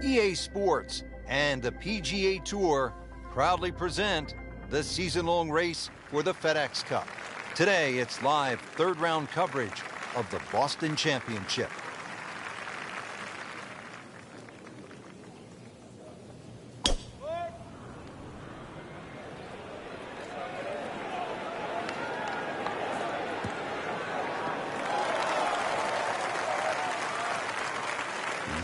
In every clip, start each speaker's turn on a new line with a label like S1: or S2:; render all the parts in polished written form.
S1: EA Sports and the PGA Tour proudly present the season-long race for the FedEx Cup. Today, it's live third-round coverage of the Boston Championship.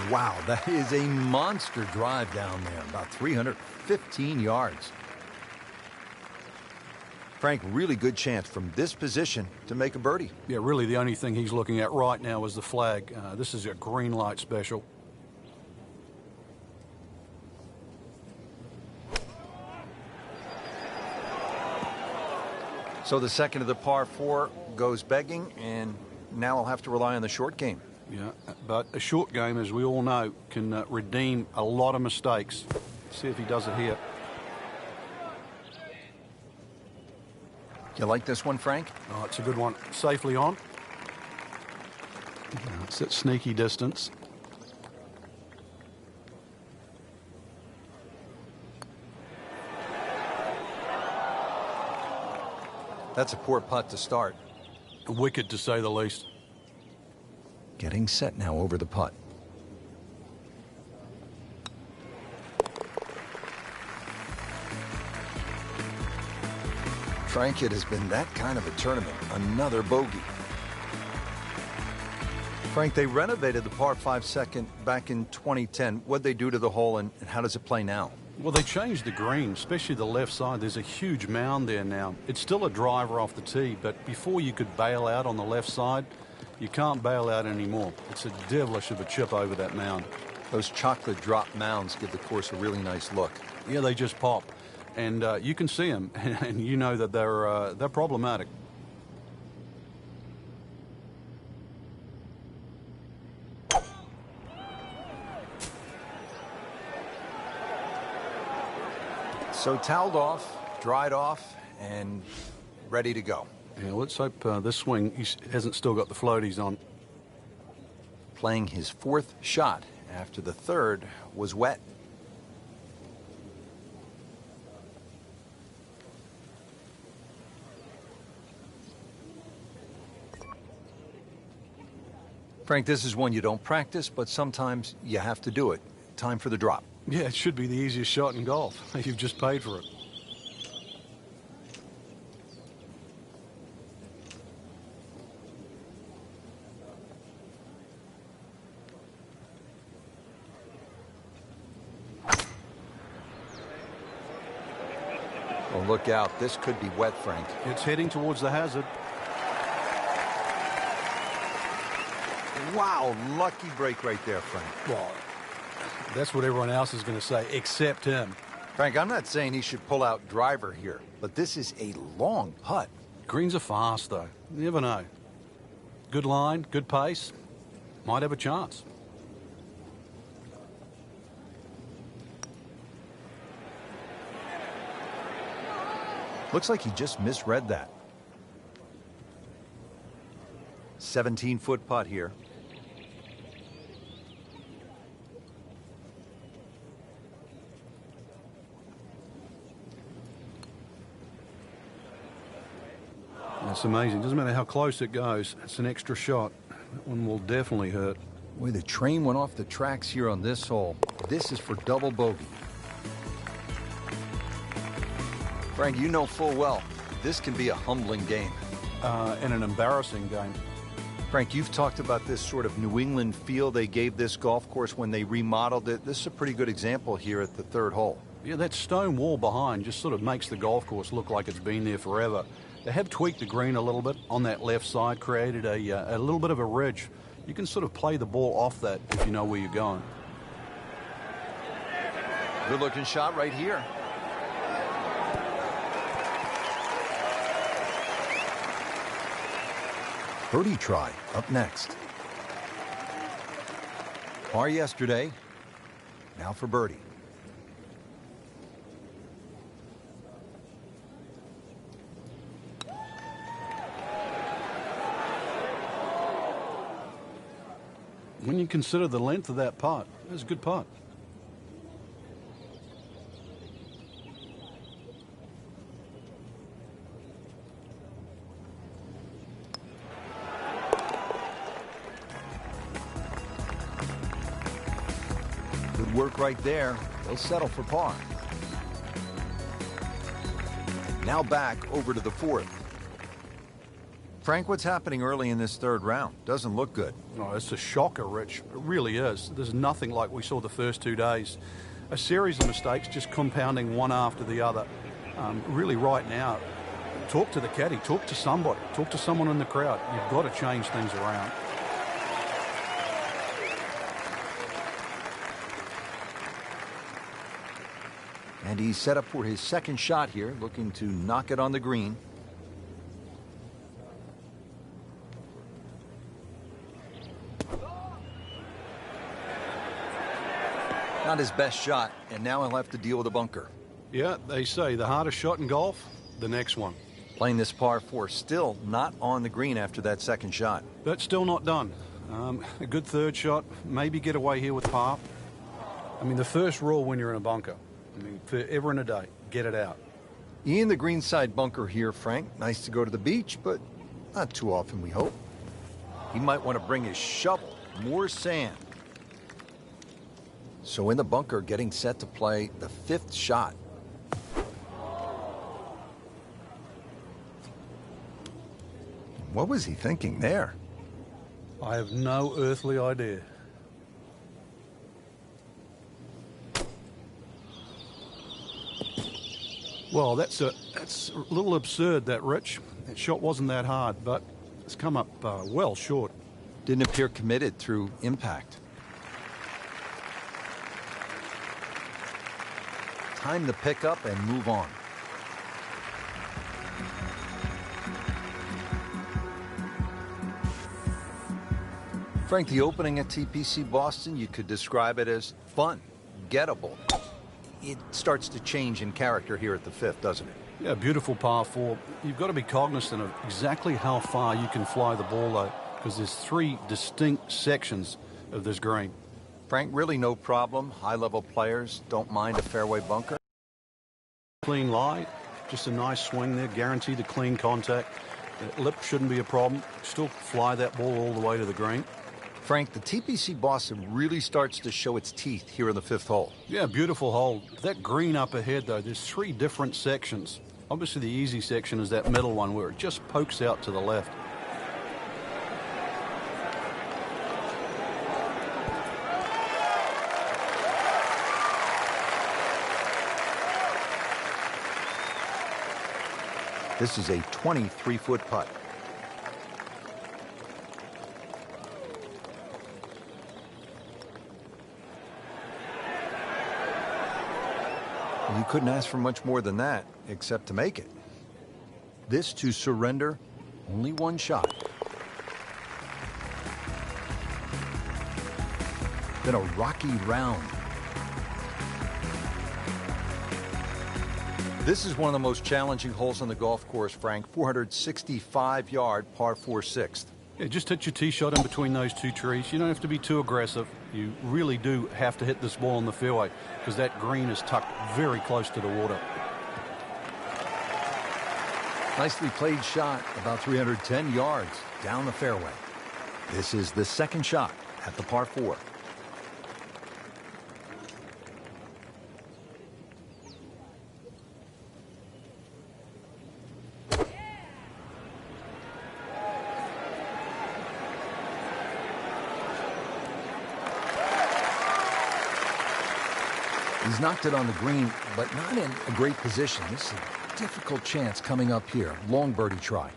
S1: Wow, that is a monster drive down there, about 315 yards. Frank, really good chance from this position to make a birdie.
S2: Yeah, really the only thing he's looking at right now is the flag. This is a green light special.
S1: So the second of the par 4 goes begging, and now I'll have to rely on the short game.
S2: Yeah, but a short game, as we all know, can redeem a lot of mistakes. See if he does it here.
S1: You like this one, Frank?
S2: Oh, it's a good one. Safely on. It's at sneaky distance.
S1: That's a poor putt to start.
S2: Wicked, to say the least.
S1: Getting set now over the putt. Frank, it has been that kind of a tournament. Another bogey. Frank, they renovated the par 5 second back in 2010. What'd they do to the hole, and how does it play now?
S2: Well, they changed the green, especially the left side. There's a huge mound there now. It's still a driver off the tee, but before you could bail out on the left side, you can't bail out anymore. It's a devilish of a chip over that mound.
S1: Those chocolate drop mounds give the course a really nice look.
S2: Yeah, they just pop. And you can see them, and you know that they're problematic.
S1: So toweled off, dried off, and ready to go.
S2: Yeah, let's hope this swing he hasn't still got the floaties on.
S1: Playing his 4th shot after the 3rd was wet. Frank, this is one you don't practice, but sometimes you have to do it. Time for the drop.
S2: Yeah, it should be the easiest shot in golf. You've just paid for it.
S1: Oh, look out. This could be wet, Frank.
S2: It's heading towards the hazard.
S1: Wow, lucky break right there, Frank.
S2: Well, that's what everyone else is going to say, except him.
S1: Frank, I'm not saying he should pull out driver here, but this is a long putt.
S2: Greens are fast, though. You never know. Good line, good pace. Might have a chance.
S1: Looks like he just misread that. 17-foot putt here.
S2: It's amazing. Doesn't matter how close it goes. It's an extra shot. That one will definitely hurt.
S1: Boy, the train went off the tracks here on this hole. This is for double bogey. Frank, you know full well this can be a humbling game.
S2: And an embarrassing game.
S1: Frank, you've talked about this sort of New England feel they gave this golf course when they remodeled it. This is a pretty good example here at the 3rd hole.
S2: Yeah, that stone wall behind just sort of makes the golf course look like it's been there forever. They have tweaked the green a little bit on that left side, created a little bit of a ridge. You can sort of play the ball off that if you know where you're going.
S1: Good looking shot right here. Birdie try up next. Par yesterday, now for birdie.
S2: when you consider the length of that putt, it was a good putt.
S1: Good work right there. They'll settle for par. Now back over to the fourth. Frank, what's happening early in this third round? Doesn't look good.
S2: Oh, it's a shocker, Rich. It really is. There's nothing like we saw the first 2 days. A series of mistakes just compounding one after the other. Really right now, talk to the caddy, talk to somebody, talk to someone in the crowd. You've got to change things around.
S1: And he's set up for his second shot here, looking to knock it on the green. Not his best shot, and now he'll have to deal with a bunker.
S2: Yeah, they say the hardest shot in golf, the next one.
S1: Playing this par 4, still not on the green after that second shot.
S2: But still not done. A good third shot, maybe get away here with par. I mean, the first rule when you're in a bunker, I mean, forever and a day, get it out.
S1: In the greenside bunker here, Frank. Nice to go to the beach, but not too often, we hope. He might want to bring his shovel. More sand. So in the bunker, getting set to play the fifth shot. What was he thinking there?
S2: I have no earthly idea. Well, that's a little absurd, that, Rich. That shot wasn't that hard, but it's come up well short.
S1: Didn't appear committed through impact. Time to pick up and move on. Frank, the opening at TPC Boston, you could describe it as fun, gettable. It starts to change in character here at the fifth, doesn't it?
S2: Yeah, beautiful par 4. You've got to be cognizant of exactly how far you can fly the ball, though, because there's 3 distinct sections of this green.
S1: Frank, really no problem. High-level players don't mind a fairway bunker.
S2: Clean lie, just a nice swing there, guaranteed a clean contact. The lip shouldn't be a problem. Still fly that ball all the way to the green.
S1: Frank, the TPC Boston really starts to show its teeth here in the fifth hole.
S2: Yeah, beautiful hole. That green up ahead, though, there's 3 different sections. Obviously, the easy section is that middle one where it just pokes out to the left.
S1: This is a 23-foot putt. You couldn't ask for much more than that, except to make it. This to surrender only 1 shot. Then a rocky round. This is one of the most challenging holes on the golf course, Frank. 465-yard par 4 sixth.
S2: Yeah, just hit your tee shot in between those 2 trees. You don't have to be too aggressive. You really do have to hit this ball in the fairway because that green is tucked very close to the water.
S1: Nicely played shot, about 310 yards down the fairway. This is the second shot at the par 4. He's knocked it on the green, but not in a great position. This is a difficult chance coming up here. Long birdie try.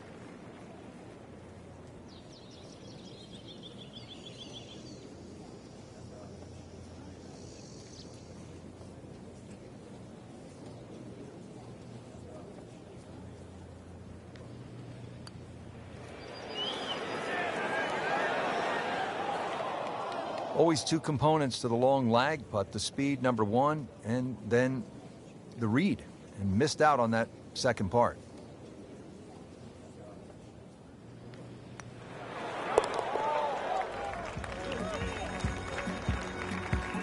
S1: Always 2 components to the long lag putt, the speed, number 1, and then the read. And missed out on that second part.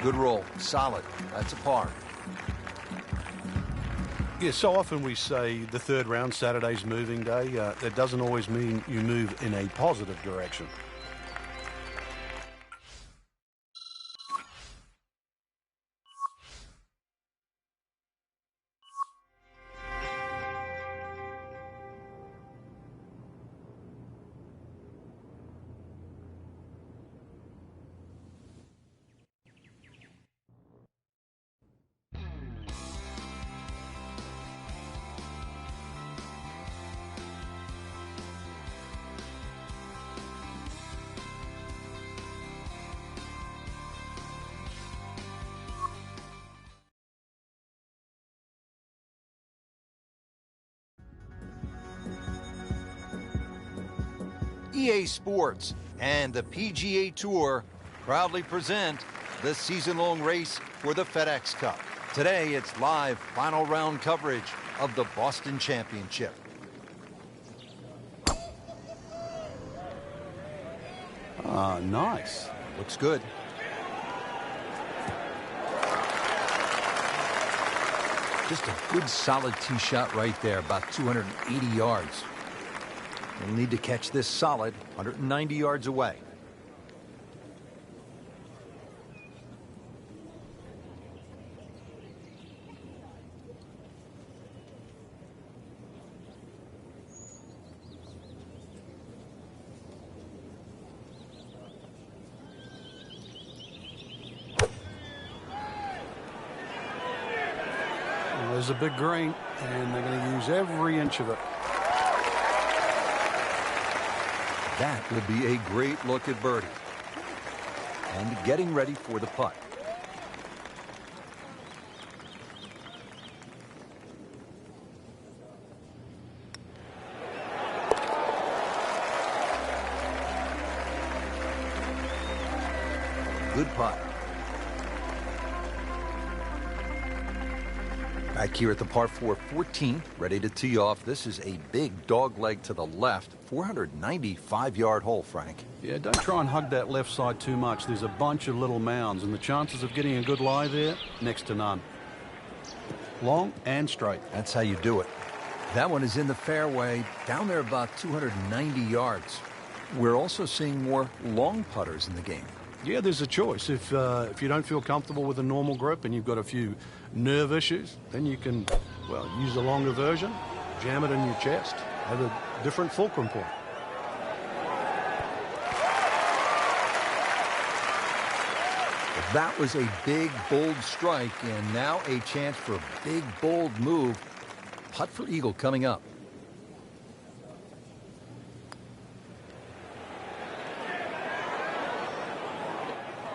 S1: Good roll. Solid. That's a par.
S2: Yeah, so often we say the third round, Saturday's moving day. That doesn't always mean you move in a positive direction.
S1: EA Sports and the PGA Tour proudly present the season-long race for the FedEx Cup. Today, it's live final round coverage of the Boston Championship.
S2: Nice.
S1: Looks good. Just a good solid tee shot right there, about 280 yards. We'll need to catch this solid 190 yards away.
S2: Well, there's a big green, and they're going to use every inch of it.
S1: That will be a great look at birdie. And getting ready for the putt. Good putt. Back here at the par 4 14th, ready to tee off. This is a big dog leg to the left, 495-yard hole, Frank.
S2: Yeah, don't try and hug that left side too much. There's a bunch of little mounds, and the chances of getting a good lie there, next to none. Long and straight.
S1: That's how you do it. That one is in the fairway, down there about 290 yards. We're also seeing more long putters in the game.
S2: Yeah, there's a choice. If you don't feel comfortable with a normal grip and you've got a few nerve issues, then you can, well, use a longer version, jam it in your chest, have a different fulcrum point.
S1: That was a big, bold strike, and now a chance for a big, bold move. Putt for eagle coming up.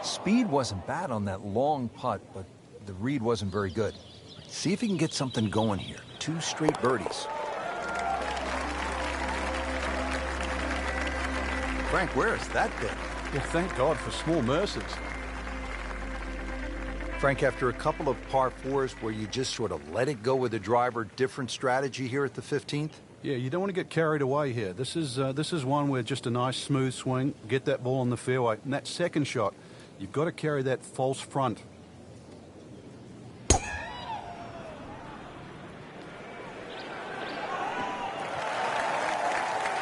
S1: Speed wasn't bad on that long putt, but the read wasn't very good. See if he can get something going here. 2 straight birdies. Frank, where has that been?
S2: Yeah, thank God for small mercies.
S1: Frank, after a couple of par 4s where you just sort of let it go with the driver, different strategy here at the 15th?
S2: Yeah, you don't want to get carried away here. This is one where just a nice smooth swing, get that ball in the fairway. And that second shot, you've got to carry that false front.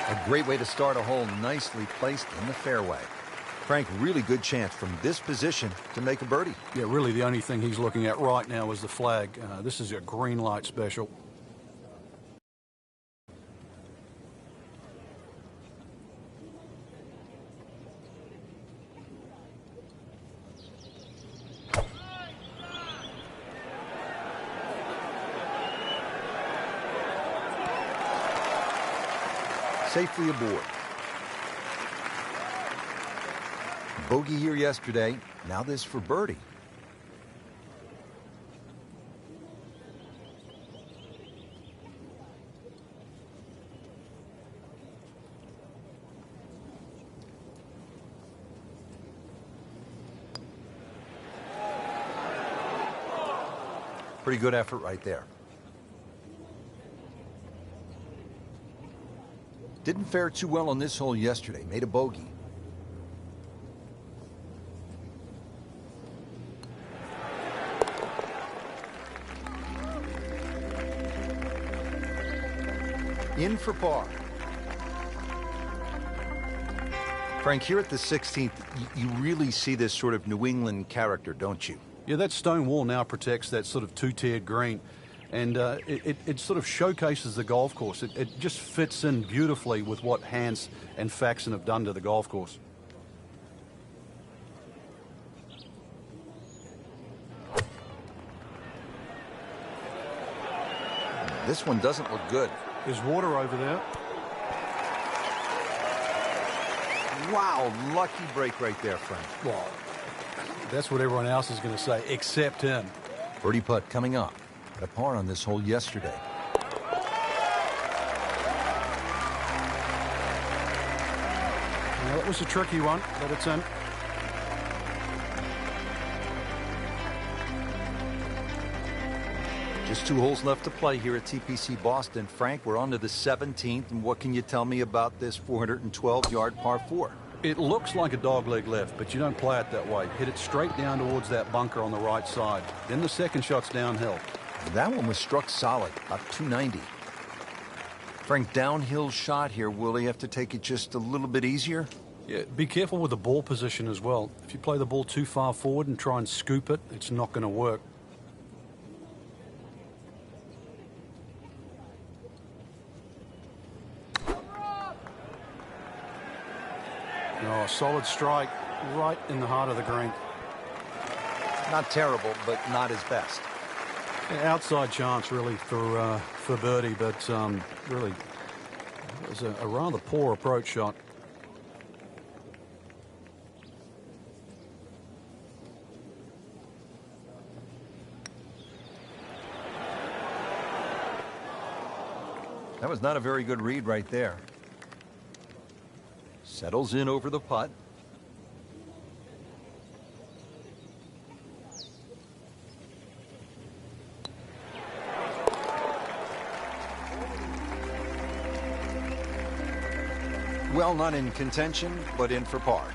S1: A great way to start a hole, nicely placed in the fairway. Frank, really good chance from this position to make a birdie.
S2: Yeah, really the only thing he's looking at right now is the flag. This is a green light special.
S1: Safely aboard. Bogey here yesterday. Now this for birdie. Pretty good effort right there. Didn't fare too well on this hole yesterday. Made a bogey. in for par. Frank, here at the 16th, you really see this sort of New England character, don't you?
S2: Yeah, that stone wall now protects that sort of two-tiered green. And it sort of showcases the golf course. It just fits in beautifully with what Hans and Faxon have done to the golf course.
S1: This one doesn't look good.
S2: There's water over there.
S1: Wow, lucky break right there, Frank.
S2: Well, that's what everyone else is going to say, except him.
S1: Birdie putt coming up. Had a par on this hole yesterday.
S2: Well, that was a tricky one, but it's in.
S1: Just 2 holes left to play here at TPC Boston. Frank, we're on to the 17th, and what can you tell me about this 412-yard par 4?
S2: It looks like a dogleg left, but you don't play it that way. Hit it straight down towards that bunker on the right side. Then the second shot's downhill.
S1: That one was struck solid, about 290. Frank, downhill shot here. Will he have to take it just a little bit easier?
S2: Yeah, be careful with the ball position as well. If you play the ball too far forward and try and scoop it, it's not going to work. Oh, solid strike right in the heart of the green.
S1: Not terrible, but not his best.
S2: Yeah, outside chance, really, for birdie, but really, it was a rather poor approach shot.
S1: That was not a very good read right there. Settles in over the putt. Well, not in contention, but in for par.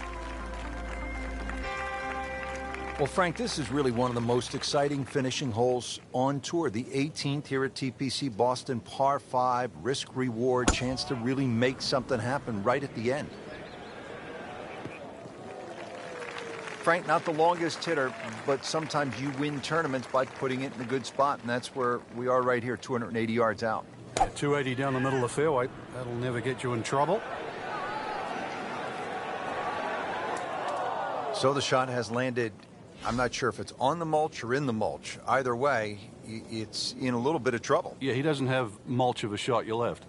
S1: Well, Frank, this is really one of the most exciting finishing holes on tour. The 18th here at TPC Boston, par 5, risk-reward, chance to really make something happen right at the end. Frank, not the longest hitter, but sometimes you win tournaments by putting it in a good spot, and that's where we are right here, 280 yards out.
S2: 280 down the middle of the fairway. That'll never get you in trouble.
S1: So the shot has landed. I'm not sure if it's on the mulch or in the mulch. Either way, it's in a little bit of trouble.
S2: Yeah, he doesn't have mulch of a shot you left.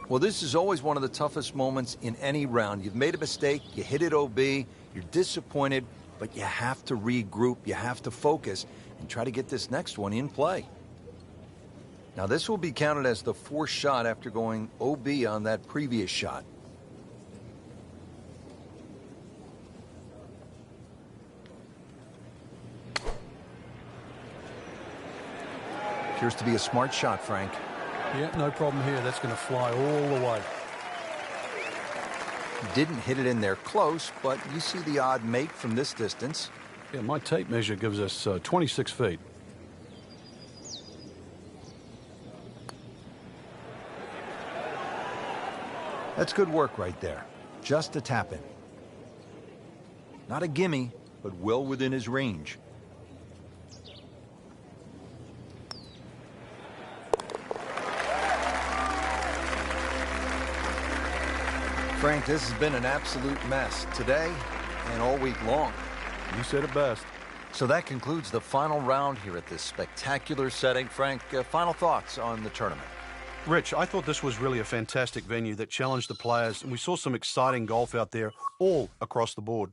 S1: Well, this is always one of the toughest moments in any round. You've made a mistake, you hit it OB, you're disappointed, but you have to regroup, you have to focus, and try to get this next one in play. Now, this will be counted as the 4th shot after going OB on that previous shot. Appears to be a smart shot, Frank.
S2: Yeah, no problem here. That's going to fly all the way.
S1: Didn't hit it in there close, but you see the odd make from this distance.
S2: Yeah, my tape measure gives us 26 feet.
S1: That's good work right there. Just a tap-in. Not a gimme, but well within his range. Frank, this has been an absolute mess today and all week long.
S2: You said it best.
S1: So that concludes the final round here at this spectacular setting. Frank, final thoughts on the tournament?
S2: Rich, I thought this was really a fantastic venue that challenged the players, and we saw some exciting golf out there all across the board.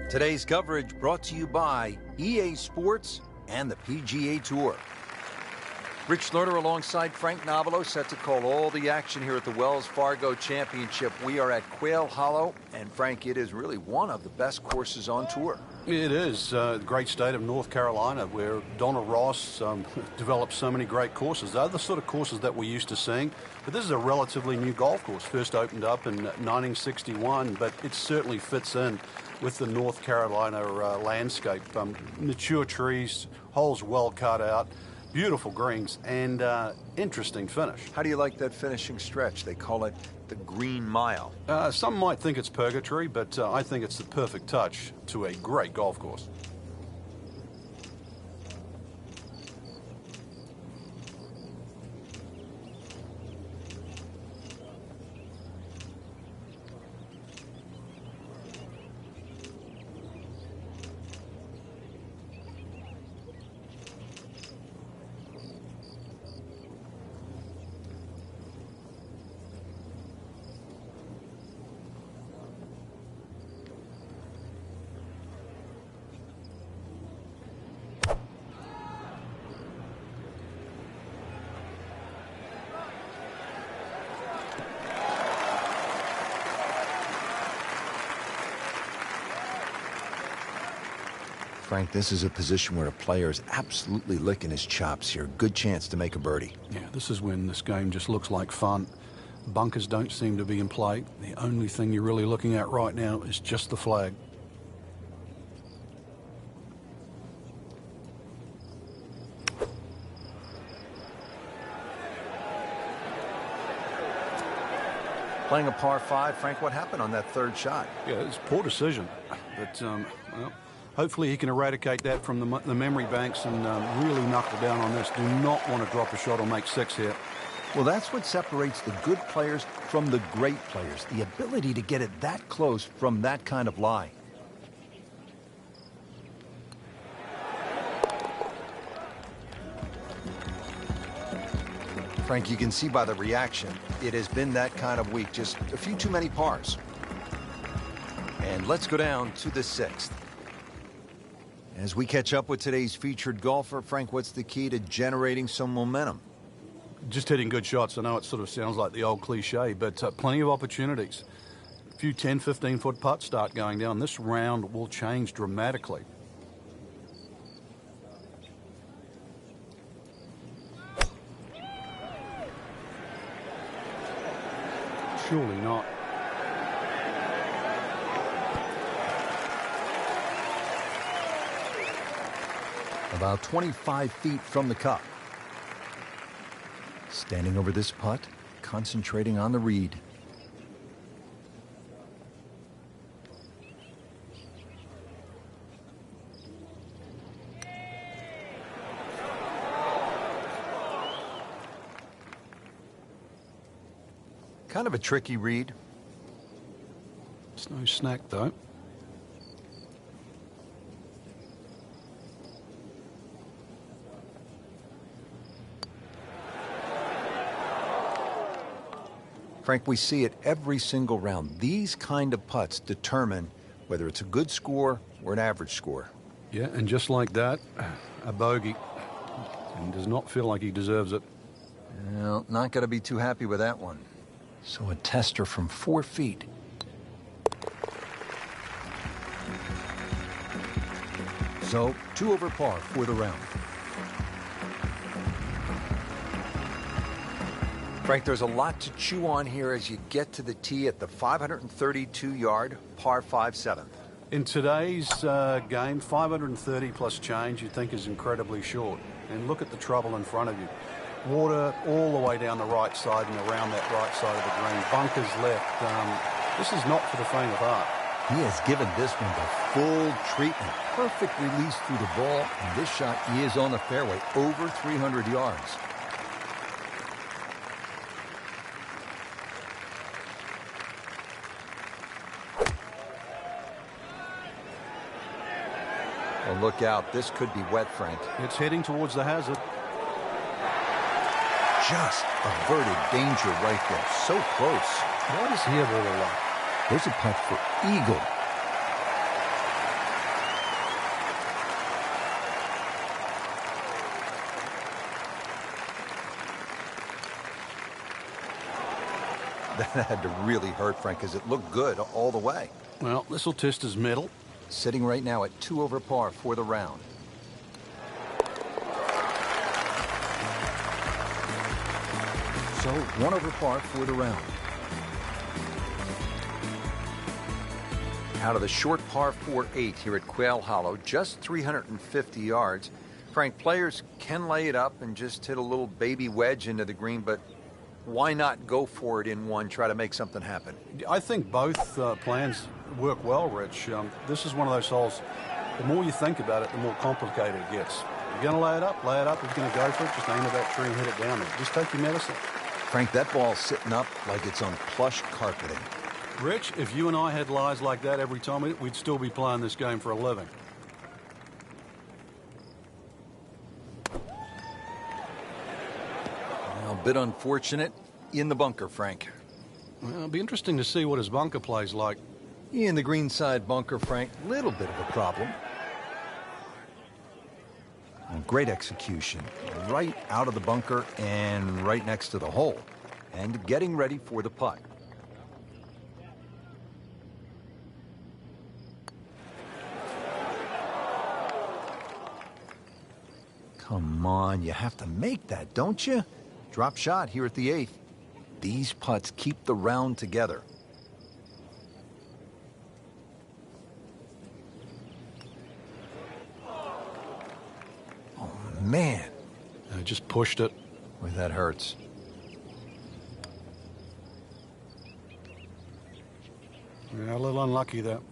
S1: Today's coverage brought to you by EA Sports and the PGA Tour. Rich Lerner alongside Frank Nobilo, set to call all the action here at the Wells Fargo Championship. We are at Quail Hollow, and Frank, it is really one of the best courses on tour.
S2: It is the great state of North Carolina, where Donald Ross developed so many great courses. They're the sort of courses that we're used to seeing, but this is a relatively new golf course. First opened up in 1961, but it certainly fits in with the North Carolina landscape. Mature trees, holes well cut out, beautiful greens, and interesting finish.
S1: How do you like that finishing stretch? They call it the Green Mile.
S2: Some might think it's purgatory, but I think it's the perfect touch to a great golf course.
S1: Frank, this is a position where a player is absolutely licking his chops here. Good chance to make a birdie.
S2: Yeah, this is when this game just looks like fun. Bunkers don't seem to be in play. The only thing you're really looking at right now is just the flag.
S1: Playing a par 5, Frank, what happened on that third shot?
S2: Yeah, it's a poor decision, but well, hopefully he can eradicate that from the memory banks and really knuckle down on this. Do not want to drop a shot or make 6 here.
S1: Well, that's what separates the good players from the great players, the ability to get it that close from that kind of lie. Frank, you can see by the reaction, it has been that kind of week, just a few too many pars. And let's go down to the 6th. As we catch up with today's featured golfer, Frank, what's the key to generating some momentum?
S2: Just hitting good shots. I know it sort of sounds like the old cliche, but plenty of opportunities. A few 10, 15-foot putts start going down. This round will change dramatically. Surely not.
S1: About 25 feet from the cup. Standing over this putt, concentrating on the read. Kind of a tricky read.
S2: It's no snack, though.
S1: Frank, we see it every single round. These kind of putts determine whether it's a good score or an average score.
S2: Yeah, and just like that, a bogey. And does not feel like he deserves it.
S1: Well, not going to be too happy with that one. So a tester from 4 feet. So 2 over par for the round. Frank, there's a lot to chew on here as you get to the tee at the 532-yard par 5/7.
S2: In today's game, 530 plus change you'd think is incredibly short. And look at the trouble in front of you. Water all the way down the right side and around that right side of the green. Bunkers left. This is not for the faint of heart.
S1: He has given this one the full treatment. Perfect release through the ball, and this shot is on the fairway, over 300 yards. Well, look out. This could be wet, Frank.
S2: It's heading towards the hazard.
S1: Just averted danger right there. So close.
S2: Why does he have all the luck?
S1: There's a putt for eagle. That had to really hurt, Frank, because it looked good all the way.
S2: Well, this will test his mettle.
S1: Sitting right now at 2 over par for the round. So 1 over par for the round. Out of the short par 4-8 here at Quail Hollow, just 350 yards. Frank, players can lay it up and just hit a little baby wedge into the green, but why not go for it in one, try to make something happen?
S2: I think both plans work well, Rich. This is one of those holes, the more you think about it, the more complicated it gets. You're going to lay it up. If you're going to go for it, just aim at that tree and hit it down there. Just take your medicine.
S1: Frank, that ball's sitting up like it's on plush carpeting.
S2: Rich, if you and I had lies like that every time, we'd still be playing this game for a living.
S1: Well, a bit unfortunate in the bunker, Frank.
S2: Well, it'll be interesting to see what his bunker plays like.
S1: In the green side bunker, Frank, little bit of a problem. Great execution. Right out of the bunker and right next to the hole. And getting ready for the putt. Come on, you have to make that, don't you? Drop shot here at the 8th. These putts keep the round together. Oh, man.
S2: I just pushed it.
S1: Boy, that hurts.
S2: Yeah, a little unlucky, though.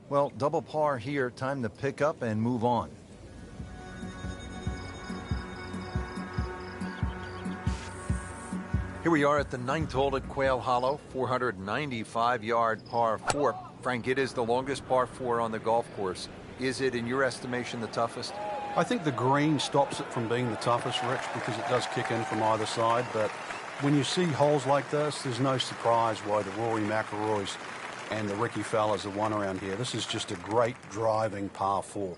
S1: Well, double par here. Time to pick up and move on. Here we are at the 9th hole at Quail Hollow, 495-yard par 4. Frank, it is the longest par 4 on the golf course. Is it, in your estimation, the toughest?
S2: I think the green stops it from being the toughest, Rich, because it does kick in from either side. But when you see holes like this, there's no surprise why the Rory McIlroys and the Ricky Fowlers have won around here. This is just a great driving par 4.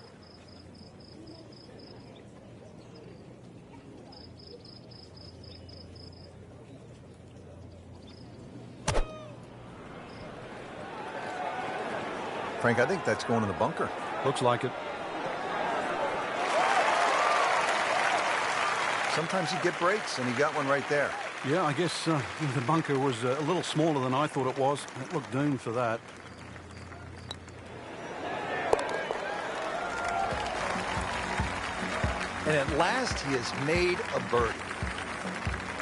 S1: Frank, I think that's going in the bunker.
S2: Looks like it.
S1: Sometimes you get breaks, and he got one right there.
S2: Yeah, I guess the bunker was a little smaller than I thought it was. It looked doomed for that.
S1: And at last, he has made a birdie.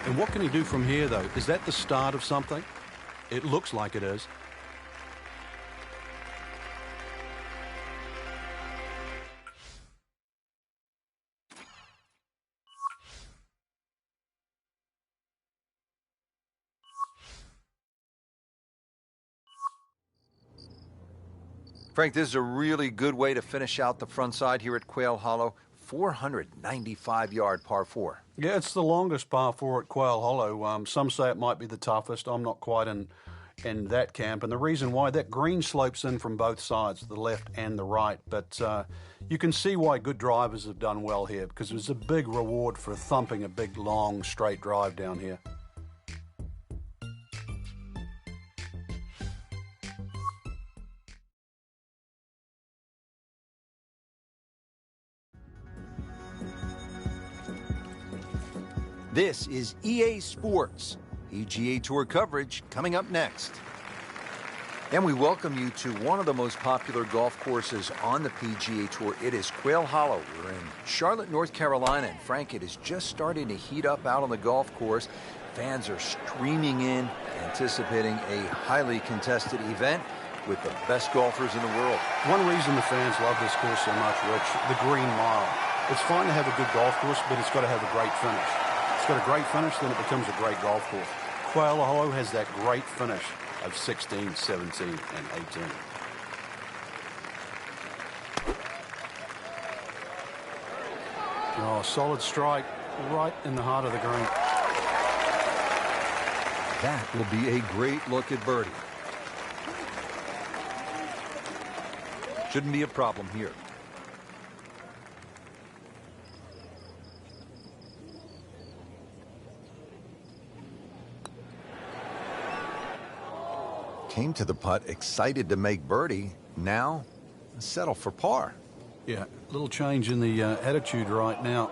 S2: And what can he do from here, though? Is that the start of something? It looks like it is.
S1: Frank, this is a really good way to finish out the front side here at Quail Hollow. 495-yard par 4.
S2: Yeah, it's the longest par 4 at Quail Hollow. Some say it might be the toughest. I'm not quite in that camp. And the reason why, that green slopes in from both sides, the left and the right. But you can see why good drivers have done well here, because there's a big reward for thumping a big, long, straight drive down here.
S1: This is EA Sports. PGA Tour coverage coming up next. And we welcome you to one of the most popular golf courses on the PGA Tour. It is Quail Hollow. We're in Charlotte, North Carolina. And Frank, it is just starting to heat up out on the golf course. Fans are streaming in, anticipating a highly contested event with the best golfers in the world.
S2: One reason the fans love this course so much, Rich, the Green Mile. It's fine to have a good golf course, but it's got to have a great finish. It's got a great finish, then it becomes a great golf course. Quail Hollow has that great finish of 16, 17, and 18. Oh, solid strike right in the heart of the green.
S1: That will be a great look at birdie. Shouldn't be a problem here. Came to the putt excited to make birdie. Now, settle for par.
S2: Yeah, a little change in the attitude right now.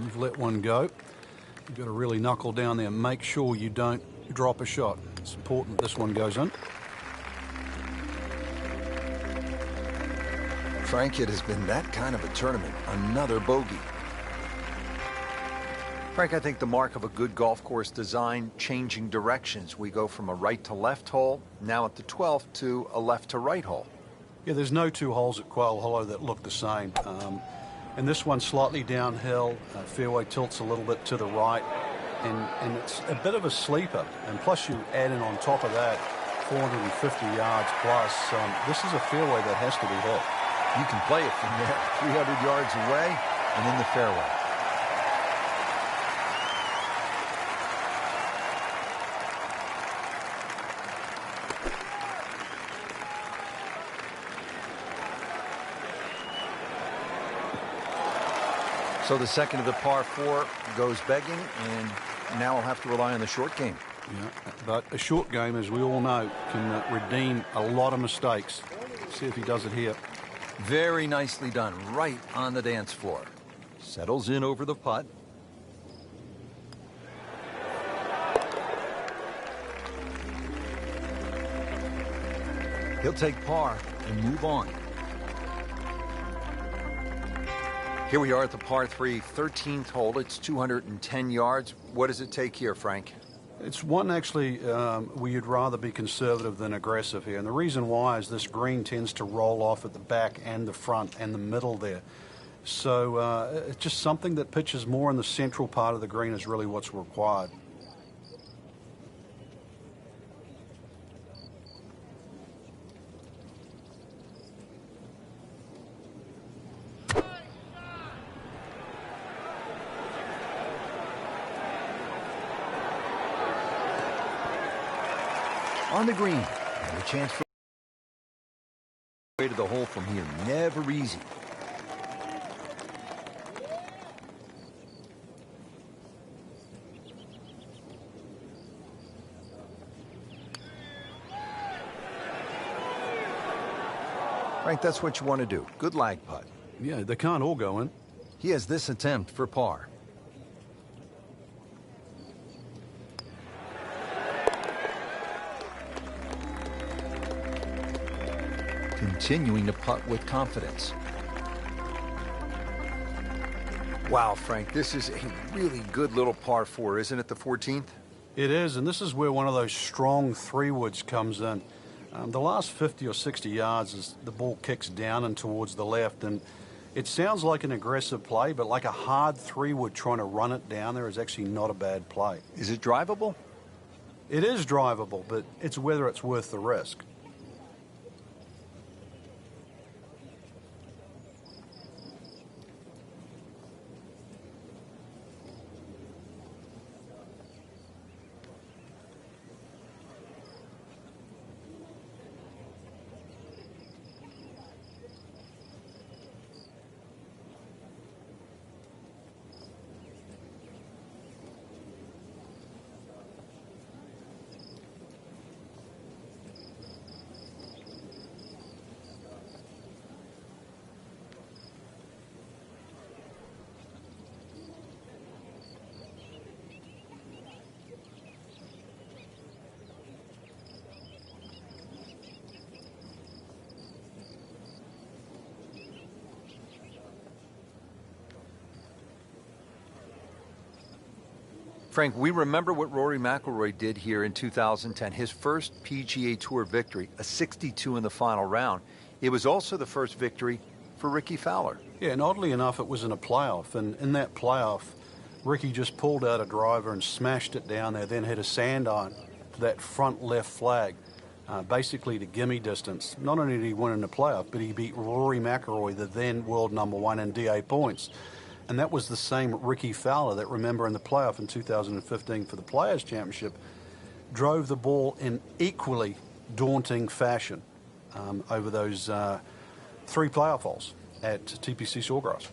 S2: You've let one go. You've got to really knuckle down there and make sure you don't drop a shot. It's important this one goes in.
S1: Frank, it has been that kind of a tournament. Another bogey. Frank, I think the mark of a good golf course design, changing directions. We go from a right to left hole, now at the 12th, to a left to right hole.
S2: Yeah, there's no two holes at Quail Hollow that look the same. And this one slightly downhill, fairway tilts a little bit to the right, and it's a bit of a sleeper. And plus you add in on top of that 450 yards plus. This is a fairway that has to be hit.
S1: You can play it from there, 300 yards away and in the fairway. So the second of the par 4 goes begging, and now we'll have to rely on the short game.
S2: Yeah, but a short game, as we all know, can redeem a lot of mistakes. See if he does it here.
S1: Very nicely done, right on the dance floor. Settles in over the putt. He'll take par and move on. Here we are at the par 3, 13th hole. It's 210 yards. What does it take here, Frank?
S2: It's one actually where you'd rather be conservative than aggressive here. And the reason why is this green tends to roll off at the back and the front and the middle there. So it's just something that pitches more in the central part of the green is really what's required.
S1: On the green, and a chance for way to the hole from here. Never easy. Frank, that's what you want to do. Good lag putt.
S2: Yeah, they can't all go in.
S1: He has this attempt for par. Continuing to putt with confidence. Wow, Frank, this is a really good little par 4, isn't it, the 14th?
S2: It is, and this is where one of those strong three-woods comes in. The last 50 or 60 yards is the ball kicks down and towards the left, and it sounds like an aggressive play, but like a hard three-wood trying to run it down there is actually not a bad play.
S1: Is it drivable?
S2: It is drivable, but it's whether it's worth the risk.
S1: Frank, we remember what Rory McIlroy did here in 2010, his first PGA Tour victory, a 62 in the final round. It was also the first victory for Rickie Fowler.
S2: Yeah, and oddly enough, it was in a playoff, and in that playoff, Rickie just pulled out a driver and smashed it down there, then hit a sand iron to that front left flag, basically to gimme distance. Not only did he win in the playoff, but he beat Rory McIlroy, the then world #1 in DA points. And that was the same Rickie Fowler that, remember, in the playoff in 2015 for the Players' Championship, drove the ball in equally daunting fashion over those 3 playoff holes at TPC Sawgrass.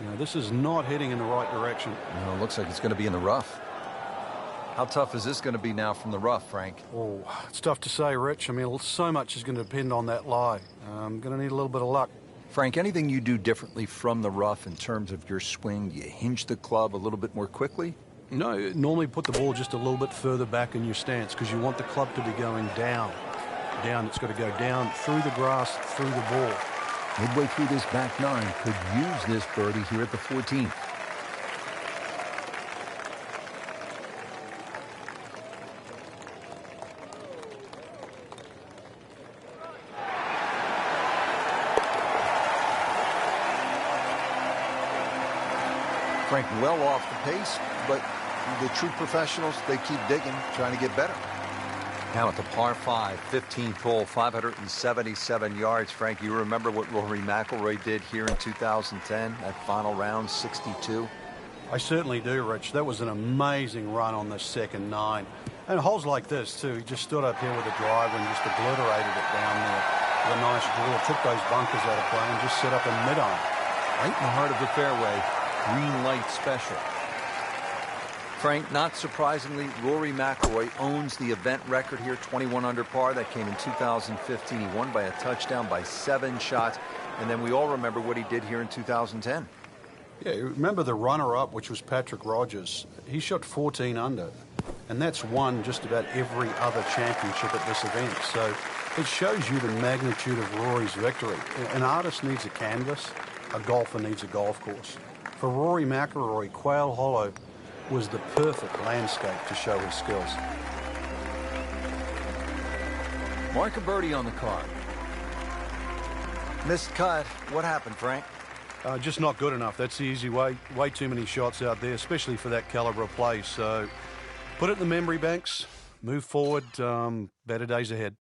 S2: You know, this is not heading in the right direction.
S1: You know, it looks like it's going to be in the rough. How tough is this going to be now from the rough, Frank?
S2: Oh, it's tough to say, Rich. I mean, so much is going to depend on that lie. I'm going to need a little bit of luck.
S1: Frank, anything you do differently from the rough in terms of your swing? Do you hinge the club a little bit more quickly?
S2: No, normally put the ball just a little bit further back in your stance because you want the club to be going down. Down, it's got to go down through the grass, through the ball.
S1: Midway through this back nine, could use this birdie here at the 14th. Frank well off the pace, but the true professionals, they keep digging, trying to get better. Now at the par 5, 15th hole, 577 yards. Frank, you remember what Rory McIlroy did here in 2010, that final round, 62?
S2: I certainly do, Rich. That was an amazing run on the second nine. And holes like this, too. He just stood up here with a driver and just obliterated it down there with a nice drill. Took those bunkers out of play and just set up a mid-iron.
S1: Right in the heart of the fairway, green light special. Frank, not surprisingly, Rory McIlroy owns the event record here, 21 under par. That came in 2015. He won by a touchdown by 7 shots. And then we all remember what he did here in 2010.
S2: Yeah, remember the runner-up, which was Patrick Rogers. He shot 14 under, and that's won just about every other championship at this event. So it shows you the magnitude of Rory's victory. An artist needs a canvas, a golfer needs a golf course. For Rory McIlroy, Quail Hollow was the perfect landscape to show his skills.
S1: Mark a birdie on the card. Missed cut. What happened, Frank?
S2: Just not good enough. That's the easy way. Way too many shots out there, especially for that caliber of play. So put it in the memory banks, move forward, better days ahead.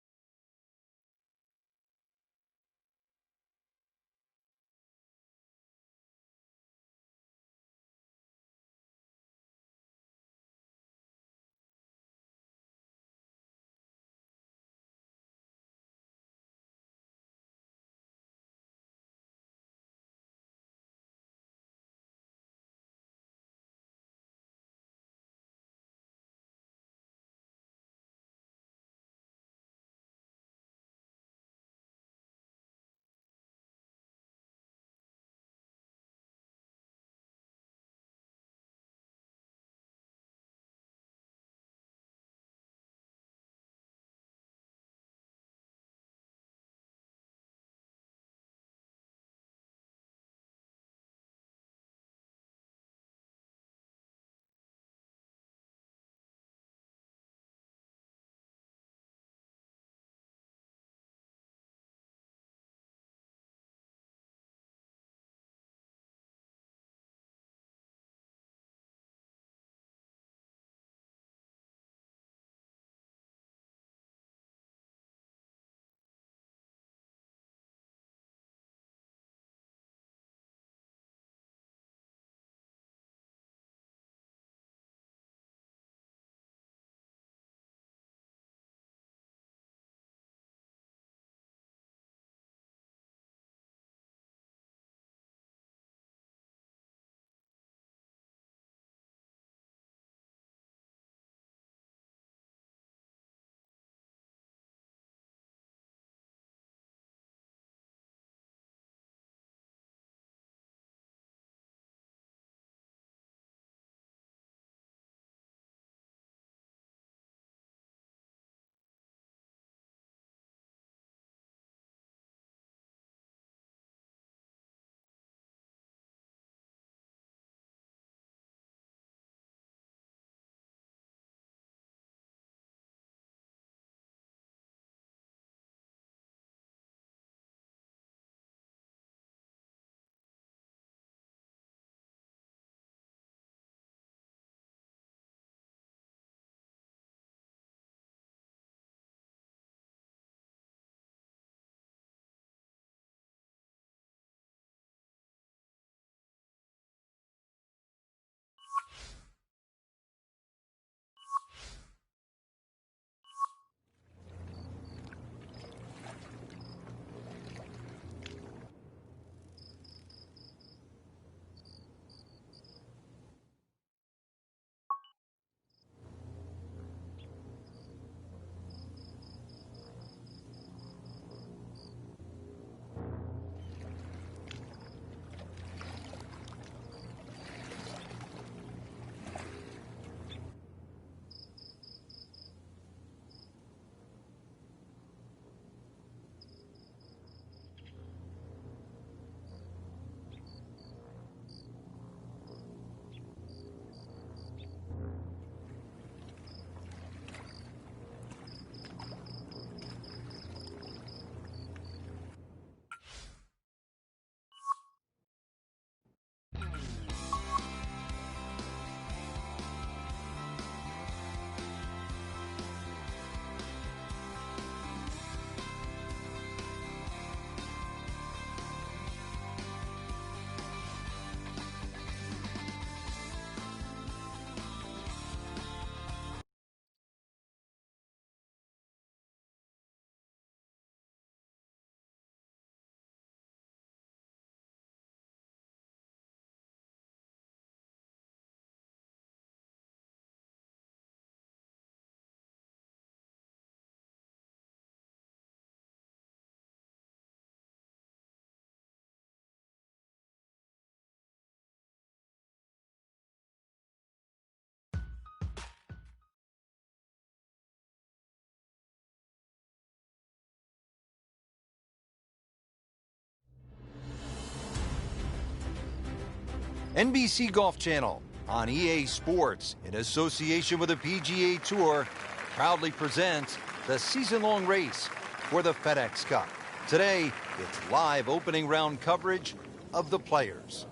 S1: NBC Golf Channel on EA Sports, in association with the PGA Tour, proudly presents the season-long race for the FedEx Cup. Today, it's live opening round coverage of the Players.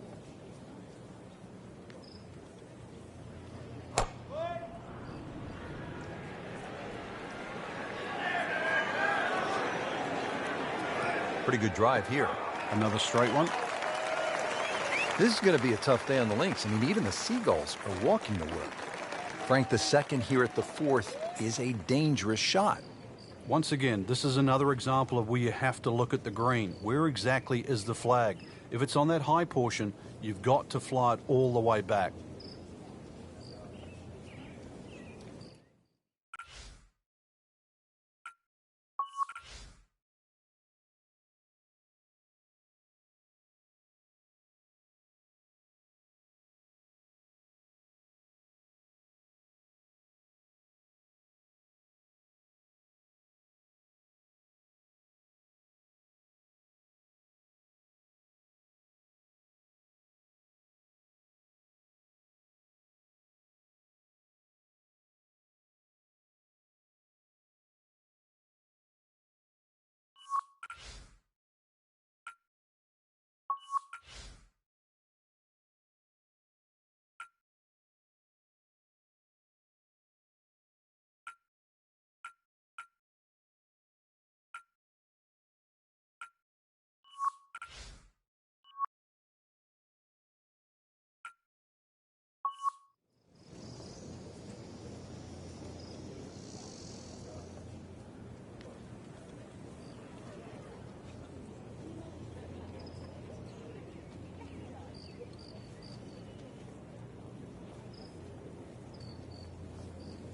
S1: Pretty good drive here.
S2: Another straight one.
S1: This is going to be a tough day on the links. I mean, even the Seagulls are walking to work. Frank, the second here at the fourth is a dangerous shot.
S2: Once again, this is another example of where you have to look at the green. Where exactly is the flag? If it's on that high portion, you've got to fly it all the way back.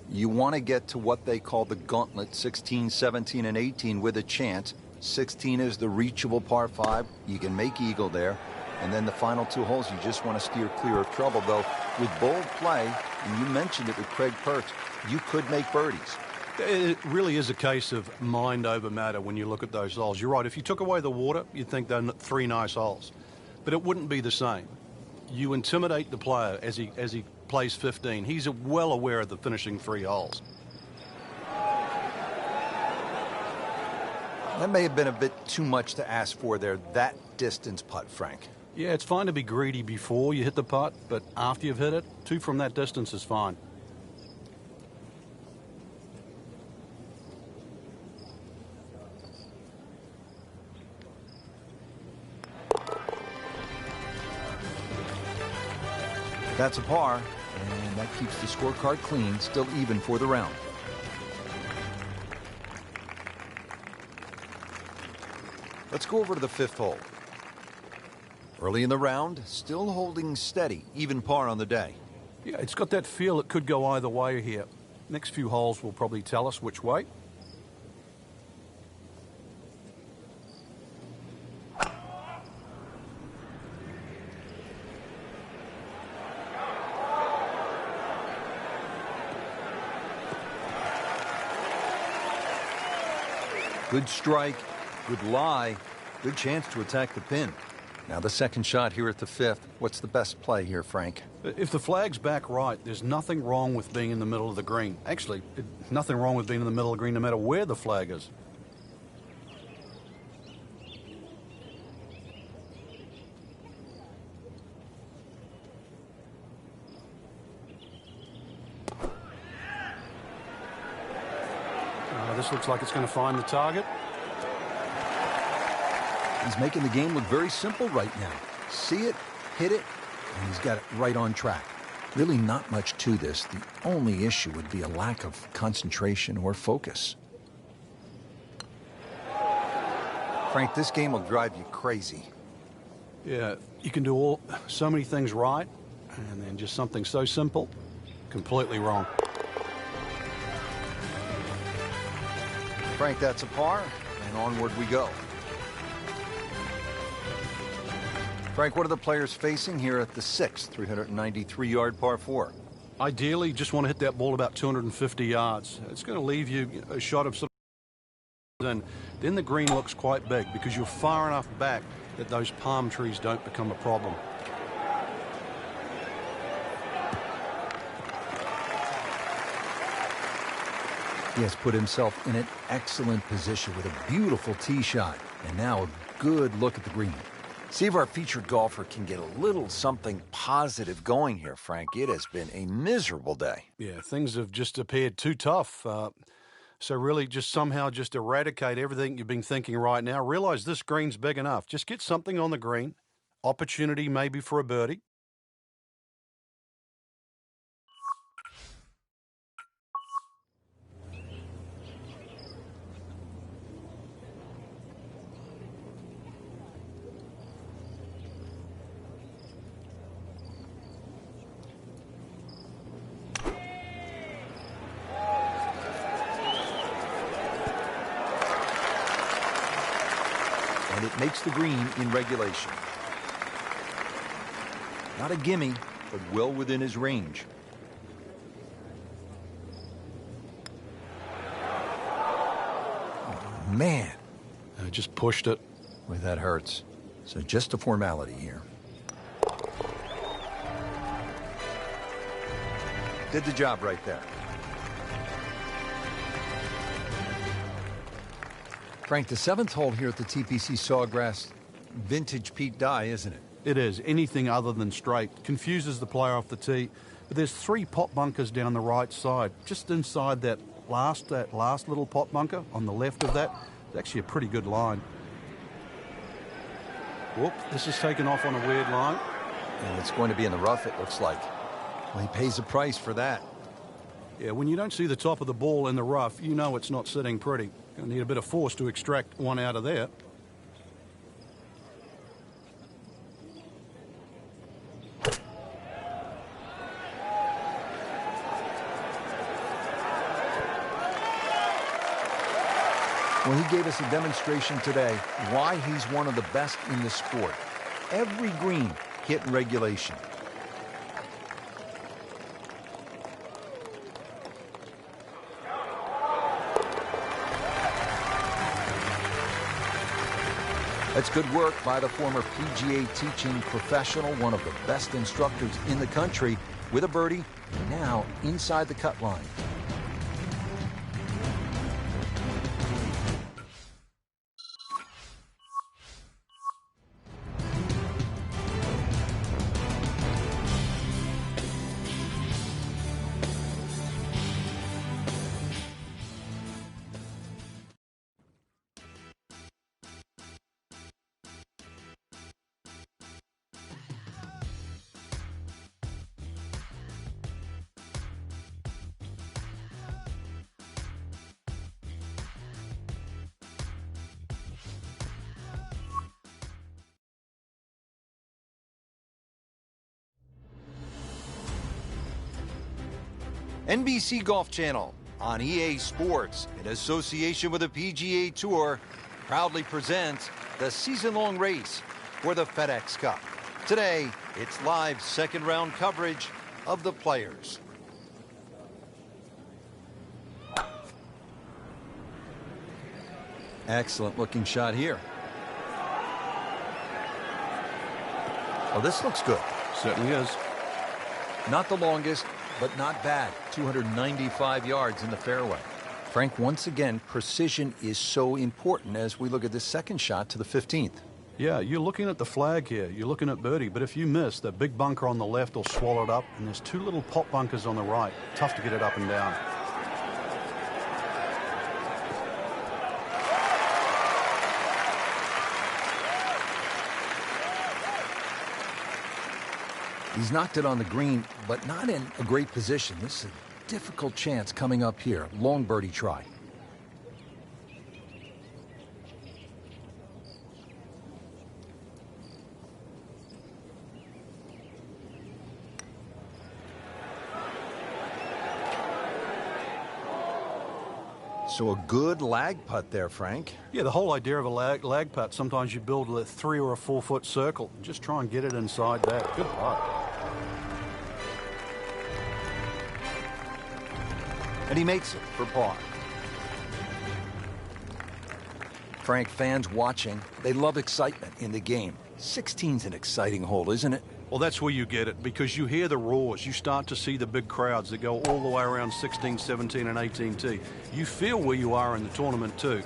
S1: You want to get to what they call the gauntlet, 16, 17, and 18 with a chance. 16 is the reachable par 5. You can make eagle there. And then the final two holes, you just want to steer clear of trouble. Though, with bold play, and you mentioned it with Craig Perch, you could make birdies.
S2: It really is a case of mind over matter when you look at those holes. You're right. If you took away the water, you'd think they're 3 nice holes. But it wouldn't be the same. You intimidate the player as he plays 15. He's well aware of the finishing 3 holes.
S1: That may have been a bit too much to ask for there, that distance putt, Frank.
S2: Yeah, it's fine to be greedy before you hit the putt, but after you've hit it, 2 from that distance is fine.
S1: That's a par, and that keeps the scorecard clean, still even for the round. Let's go over to the 5th hole. Early in the round, still holding steady, even par on the day.
S2: Yeah, it's got that feel it could go either way here. Next few holes will probably tell us which way.
S1: Good strike, good lie, good chance to attack the pin. Now the second shot here at the 5th. What's the best play here, Frank?
S2: If the flag's back right, there's nothing wrong with being in the middle of the green. Actually, nothing wrong with being in the middle of the green no matter where the flag is. This looks like it's going to find the target.
S1: He's making the game look very simple right now. See it, hit it, and he's got it right on track. Really not much to this. The only issue would be a lack of concentration or focus. Frank, this game will drive you crazy.
S2: Yeah, you can do so many things right, and then just something so simple, completely wrong.
S1: Frank, that's a par, and onward we go. Frank, what are the players facing here at the 6th, 393-yard par 4?
S2: Ideally, just want to hit that ball about 250 yards. It's going to leave you a shot of some, and then the green looks quite big because you're far enough back that those palm trees don't become a problem.
S1: He has put himself in an excellent position with a beautiful tee shot. And now a good look at the green.
S3: See if our featured golfer can get a little something positive going here, Frank. It has been a miserable day.
S2: Yeah, things have just appeared too tough. So really just somehow just eradicate everything you've been thinking right now. Realize this green's big enough. Just get something on the green. Opportunity maybe for a birdie.
S1: And it makes the green in regulation. Not a gimme, but well within his range. Oh, man.
S2: Just pushed it.
S1: Boy, that hurts. So just a formality here. Did the job right there. Frank, the 7th hole here at the TPC Sawgrass, vintage Pete Dye, isn't it?
S2: It is. Anything other than straight. Confuses the player off the tee. But there's 3 pot bunkers down the right side. Just inside that last little pot bunker on the left of that, it's actually a pretty good line. Whoop, this is taken off on a weird line.
S1: And it's going to be in the rough, it looks like. Well, he pays a price for that.
S2: Yeah, when you don't see the top of the ball in the rough, you know it's not sitting pretty. Going to need a bit of force to extract one out of there.
S1: Well, he gave us a demonstration today why he's one of the best in the sport. Every green hit in regulation. That's good work by the former PGA teaching professional, one of the best instructors in the country, with a birdie, now inside the cut line. NBC Golf Channel on EA Sports, in association with the PGA Tour, proudly presents the season-long race for the FedEx Cup. Today, it's live second-round coverage of the Players. Excellent looking shot here. Oh, this looks good.
S2: Certainly is.
S1: Not the longest, but not bad. 295 yards in the fairway. Frank, once again, precision is so important as we look at this second shot to the 15th.
S2: Yeah, you're looking at the flag here. You're looking at birdie. But if you miss, that big bunker on the left will swallow it up. And there's 2 little pot bunkers on the right. Tough to get it up and down.
S1: He's knocked it on the green, but not in a great position. This is a difficult chance coming up here. Long birdie try. So a good lag putt there, Frank.
S2: Yeah, the whole idea of a lag putt, sometimes you build a 3 or a 4 foot circle. Just try and get it inside that. Good putt.
S1: And he makes it for par. Frank, fans watching, they love excitement in the game.
S3: 16's an exciting hole, isn't it?
S2: Well, that's where you get it, because you hear the roars. You start to see the big crowds that go all the way around 16, 17, and 18T. You feel where you are in the tournament, too.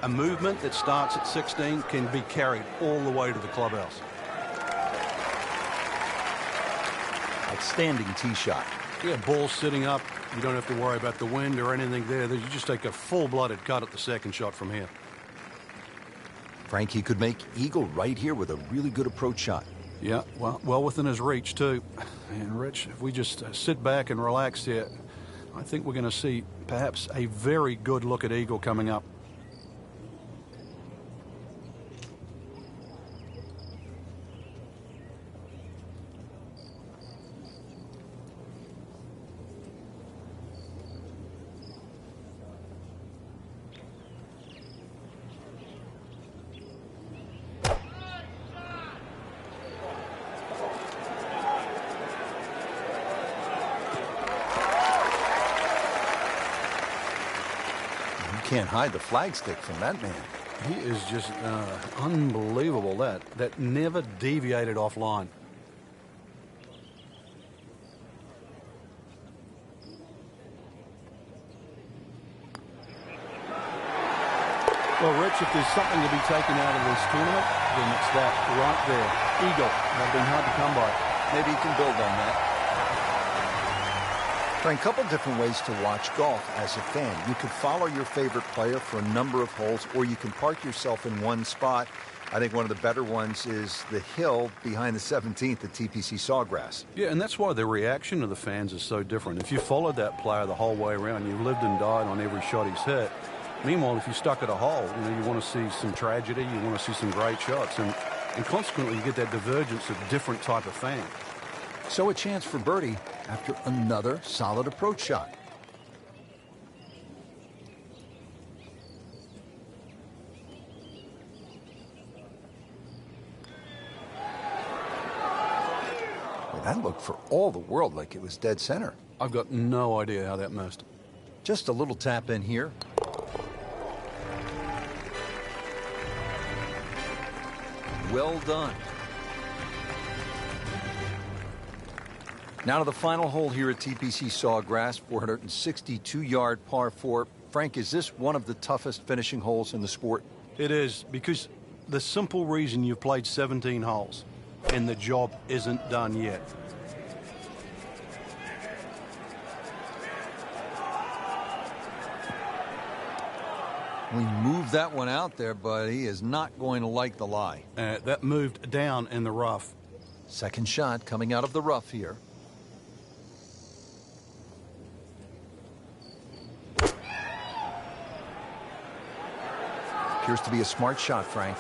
S2: A movement that starts at 16 can be carried all the way to the clubhouse.
S3: Outstanding tee shot.
S2: Yeah, ball sitting up. You don't have to worry about the wind or anything there. You just take a full-blooded cut at the second shot from here.
S3: Frankie could make eagle right here with a really good approach shot.
S2: Yeah, well within his reach, too. And, Rich, if we just sit back and relax here, I think we're going to see perhaps a very good look at eagle coming up.
S3: Can't hide the flagstick from that man.
S2: He is just unbelievable, that never deviated offline. Well, Rich, if there's something to be taken out of this tournament, then it's that right there. Eagle. They've been hard to come by.
S3: Maybe you can build on that. Frank, a couple different ways to watch golf as a fan. You could follow your favorite player for a number of holes, or you can park yourself in one spot. I think one of the better ones is the hill behind the 17th at TPC Sawgrass.
S2: Yeah, and that's why the reaction of the fans is so different. If you followed that player the whole way around, you've lived and died on every shot he's hit. Meanwhile, if you're stuck at a hole, you want to see some tragedy, you want to see some great shots, and consequently you get that divergence of different type of fan.
S3: So a chance for birdie after another solid approach shot. Well, that looked for all the world like it was dead center.
S2: I've got no idea how that missed.
S1: Just a little tap in here. Well done. Now to the final hole here at TPC Sawgrass, 462-yard par 4. Frank, is this one of the toughest finishing holes in the sport?
S2: It is, because the simple reason you've played 17 holes and the job isn't done yet.
S1: We moved that one out there, but he is not going to like the lie.
S2: That moved down in the rough.
S1: Second shot coming out of the rough here. Appears to be a smart shot, Frank.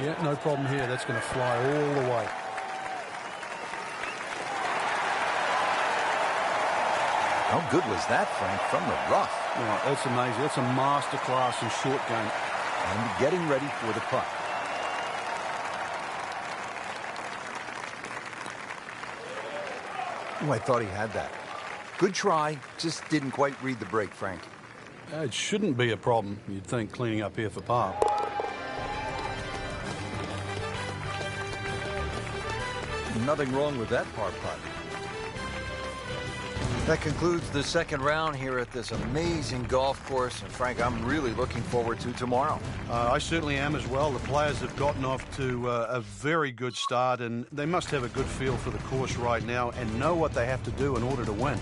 S2: Yeah, no problem here. That's going to fly all the way.
S3: How good was that, Frank, from the rough?
S2: Yeah, that's amazing. That's a master class in short game.
S3: And getting ready for the putt. Oh, I thought he had that. Good try, just didn't quite read the break, Frank.
S2: It shouldn't be a problem, you'd think, cleaning up here for par.
S1: Nothing wrong with that par putt. That concludes the second round here at this amazing golf course. And Frank, I'm really looking forward to tomorrow.
S2: I certainly am as well. The players have gotten off to a very good start, and they must have a good feel for the course right now and know what they have to do in order to win.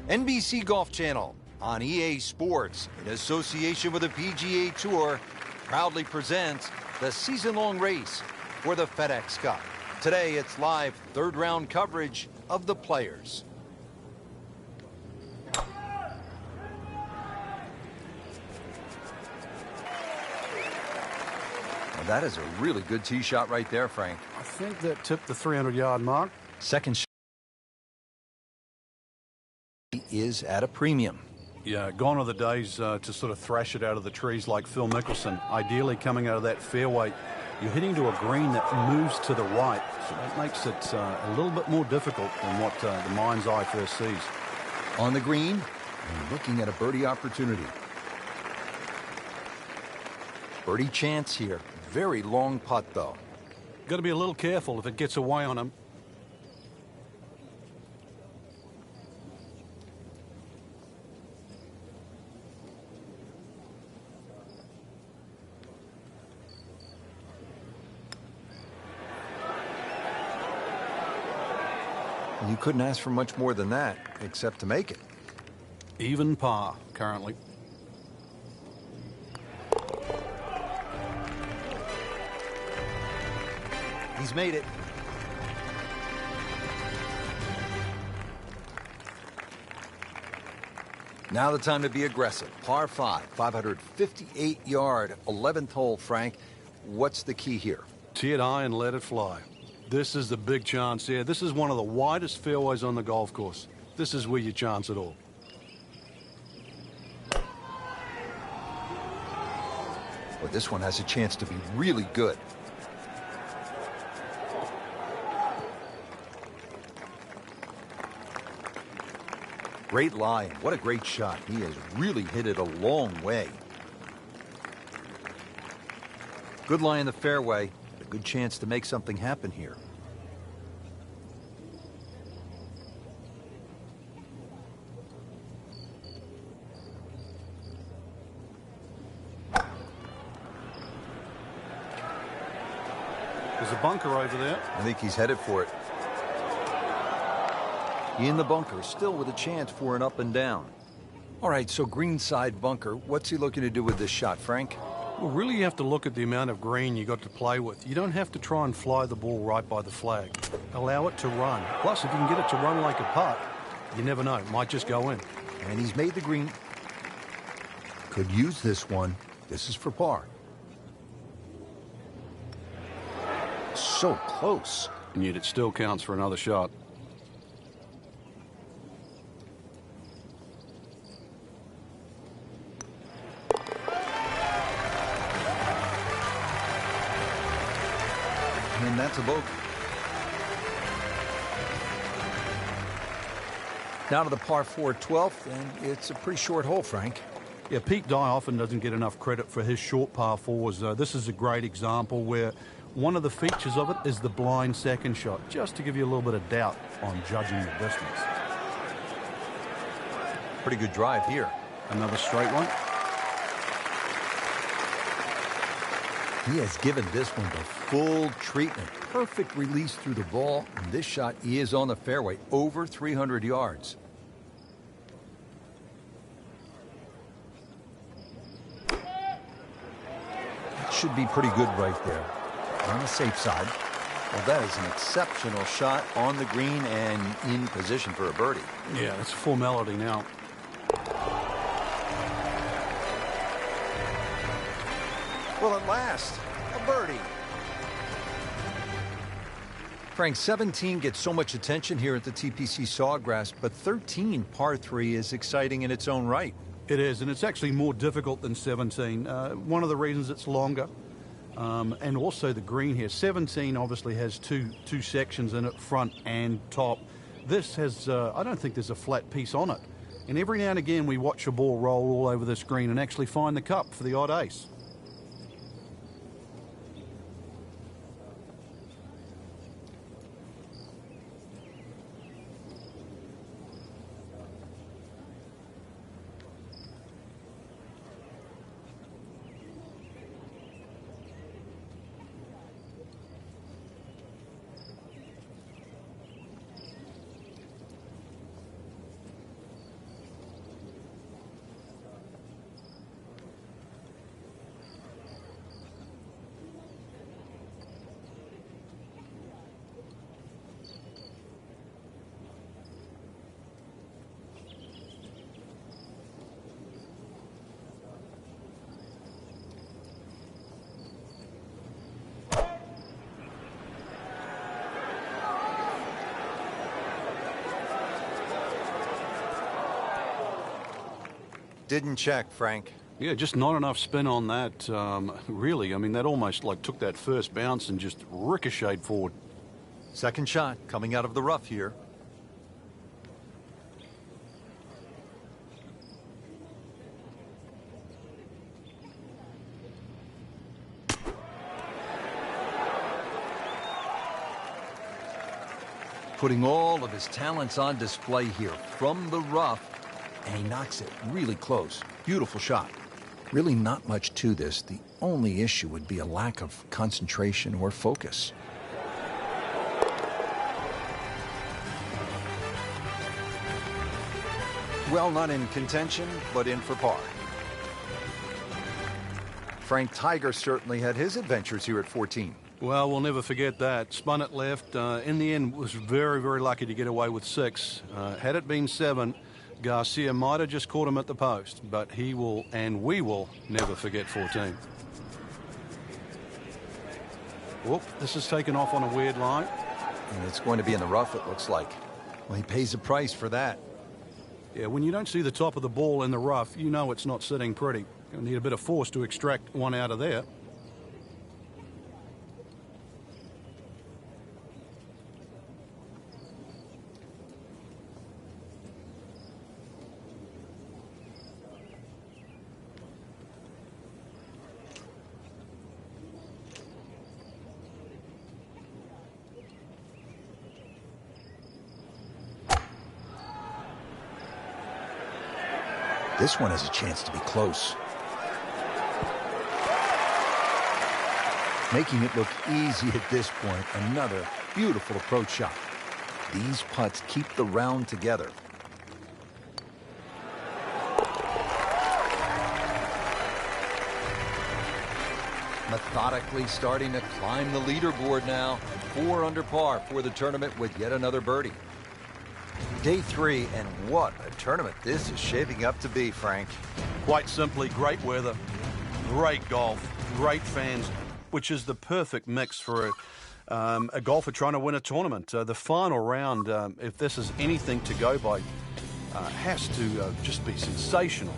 S1: NBC Golf Channel on EA Sports, in association with the PGA Tour, proudly presents the season-long race for the FedEx Cup. Today, it's live third-round coverage of the Players.
S3: That is a really good tee shot right there, Frank.
S2: I think that tipped the 300-yard mark.
S3: Second shot is at a premium.
S2: Yeah, gone are the days to sort of thrash it out of the trees like Phil Mickelson. Ideally, coming out of that fairway, you're hitting to a green that moves to the right. So that makes it a little bit more difficult than what the mind's eye first sees.
S3: On the green and looking at a birdie opportunity. Birdie chance here. Very long putt, though.
S2: Got to be a little careful if it gets away on him.
S3: You couldn't ask for much more than that, except to make it.
S2: Even par, currently.
S3: He's made it. Now the time to be aggressive. Par 5, 558-yard, 11th hole, Frank. What's the key here?
S2: Tee it high and let it fly. This is the big chance here. This is one of the widest fairways on the golf course. This is where you chance it all.
S3: Well, this one has a chance to be really good. Great lie. What a great shot. He has really hit it a long way. Good lie in the fairway. A good chance to make something happen here.
S2: There's a bunker over there.
S3: I think he's headed for it. In the bunker, still with a chance for an up and down. All right, so greenside bunker. What's he looking to do with this shot, Frank?
S2: Well, really you have to look at the amount of green you got to play with. You don't have to try and fly the ball right by the flag. Allow it to run. Plus, if you can get it to run like a putt, you never know. It might just go in.
S3: And he's made the green. Could use this one. This is for par. So close.
S2: And yet it still counts for another shot.
S3: And that's a bogey. Now to the par 4 12th, and it's a pretty short hole, Frank.
S2: Yeah, Pete Dye often doesn't get enough credit for his short par 4s. This is a great example where one of the features of it is the blind second shot, just to give you a little bit of doubt on judging the distance.
S3: Pretty good drive here.
S2: Another straight one.
S3: He has given this one the full treatment. Perfect release through the ball. And this shot is on the fairway, over 300 yards. That should be pretty good right there. On the safe side. Well, that is an exceptional shot on the green and in position for a birdie.
S2: Yeah, it's a formality now.
S3: Well, at last, a birdie. Frank, 17 gets so much attention here at the TPC Sawgrass, but 13, par 3, is exciting in its own right.
S2: It is, and it's actually more difficult than 17. One of the reasons it's longer, and also the green here. 17 obviously has two sections in it, front and top. This has, I don't think there's a flat piece on it. And every now and again we watch a ball roll all over this green and actually find the cup for the odd ace.
S1: Didn't check, Frank.
S2: Yeah, just not enough spin on that, really. I mean, that almost like took that first bounce and just ricocheted forward.
S1: Second shot coming out of the rough here. Putting all of his talents on display here from the rough, and he knocks it really close. Beautiful shot. Really not much to this. The only issue would be a lack of concentration or focus. Well, not in contention, but in for par. Frank Tiger certainly had his adventures here at 14.
S2: Well, we'll never forget that. Spun it left. In the end, was very, very lucky to get away with 6. Had it been 7, Garcia might have just caught him at the post, but he will, and we will, never forget 14. Whoop, this is taken off on a weird line.
S1: And it's going to be in the rough, it looks like. Well, he pays a price for that.
S2: Yeah, when you don't see the top of the ball in the rough, you know it's not sitting pretty. You'll need a bit of force to extract one out of there.
S1: This one has a chance to be close. Making it look easy at this point. Another beautiful approach shot. These putts keep the round together. Methodically starting to climb the leaderboard now. 4 under par for the tournament with yet another birdie. Day 3, and what a tournament this is shaping up to be, Frank.
S2: Quite simply, great weather, great golf, great fans, which is the perfect mix for a golfer trying to win a tournament. The final round, if this is anything to go by, has to just be sensational.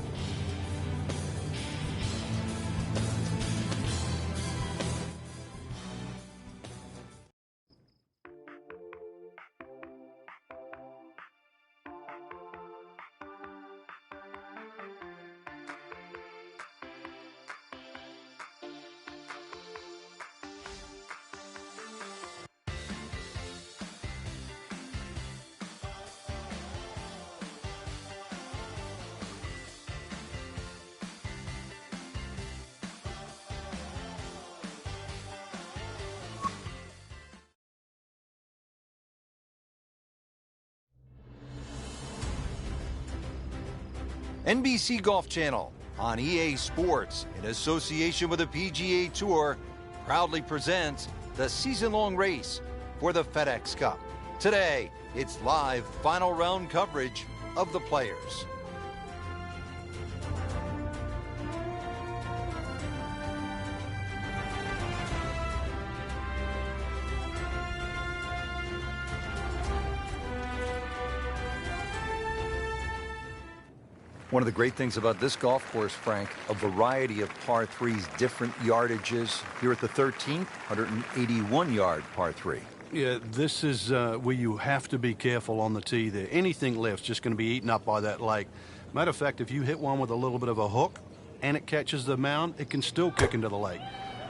S1: NBC Golf Channel on EA Sports, in association with the PGA Tour, proudly presents the season-long race for the FedEx Cup. Today, it's live final round coverage of the Players. One of the great things about this golf course, Frank, a variety of par 3s, different yardages. Here at the 13th, 181-yard par 3.
S2: Yeah, this is where you have to be careful on the tee there. Anything left's just going to be eaten up by that lake. Matter of fact, if you hit one with a little bit of a hook and it catches the mound, it can still kick into the lake.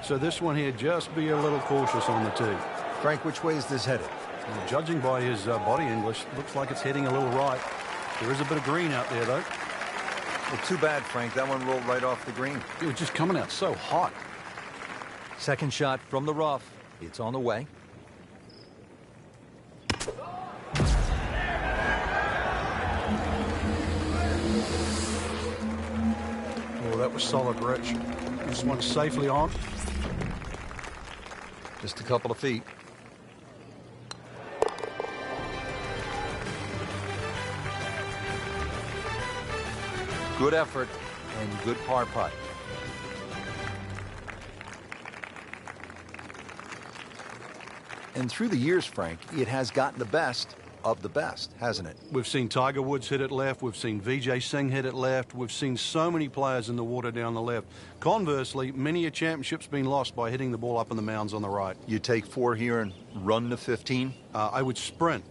S2: So this one here, just be a little cautious on the tee.
S1: Frank, which way is this headed?
S2: Well, judging by his body English, looks like it's heading a little right. There is a bit of green out there, though.
S1: Well, too bad, Frank. That one rolled right off the green.
S2: It was just coming out so hot.
S1: Second shot from the rough. It's on the way.
S2: Oh, that was solid, Rich. This one's safely on.
S1: Just a couple of feet. Good effort and good par putt. And through the years, Frank, it has gotten the best
S3: of the best, hasn't it?
S2: We've seen Tiger Woods hit it left. We've seen Vijay Singh hit it left. We've seen so many players in the water down the left. Conversely, many a championship's been lost by hitting the ball up in the mounds on the right.
S3: You take 4 here and run to 15?
S2: I would sprint.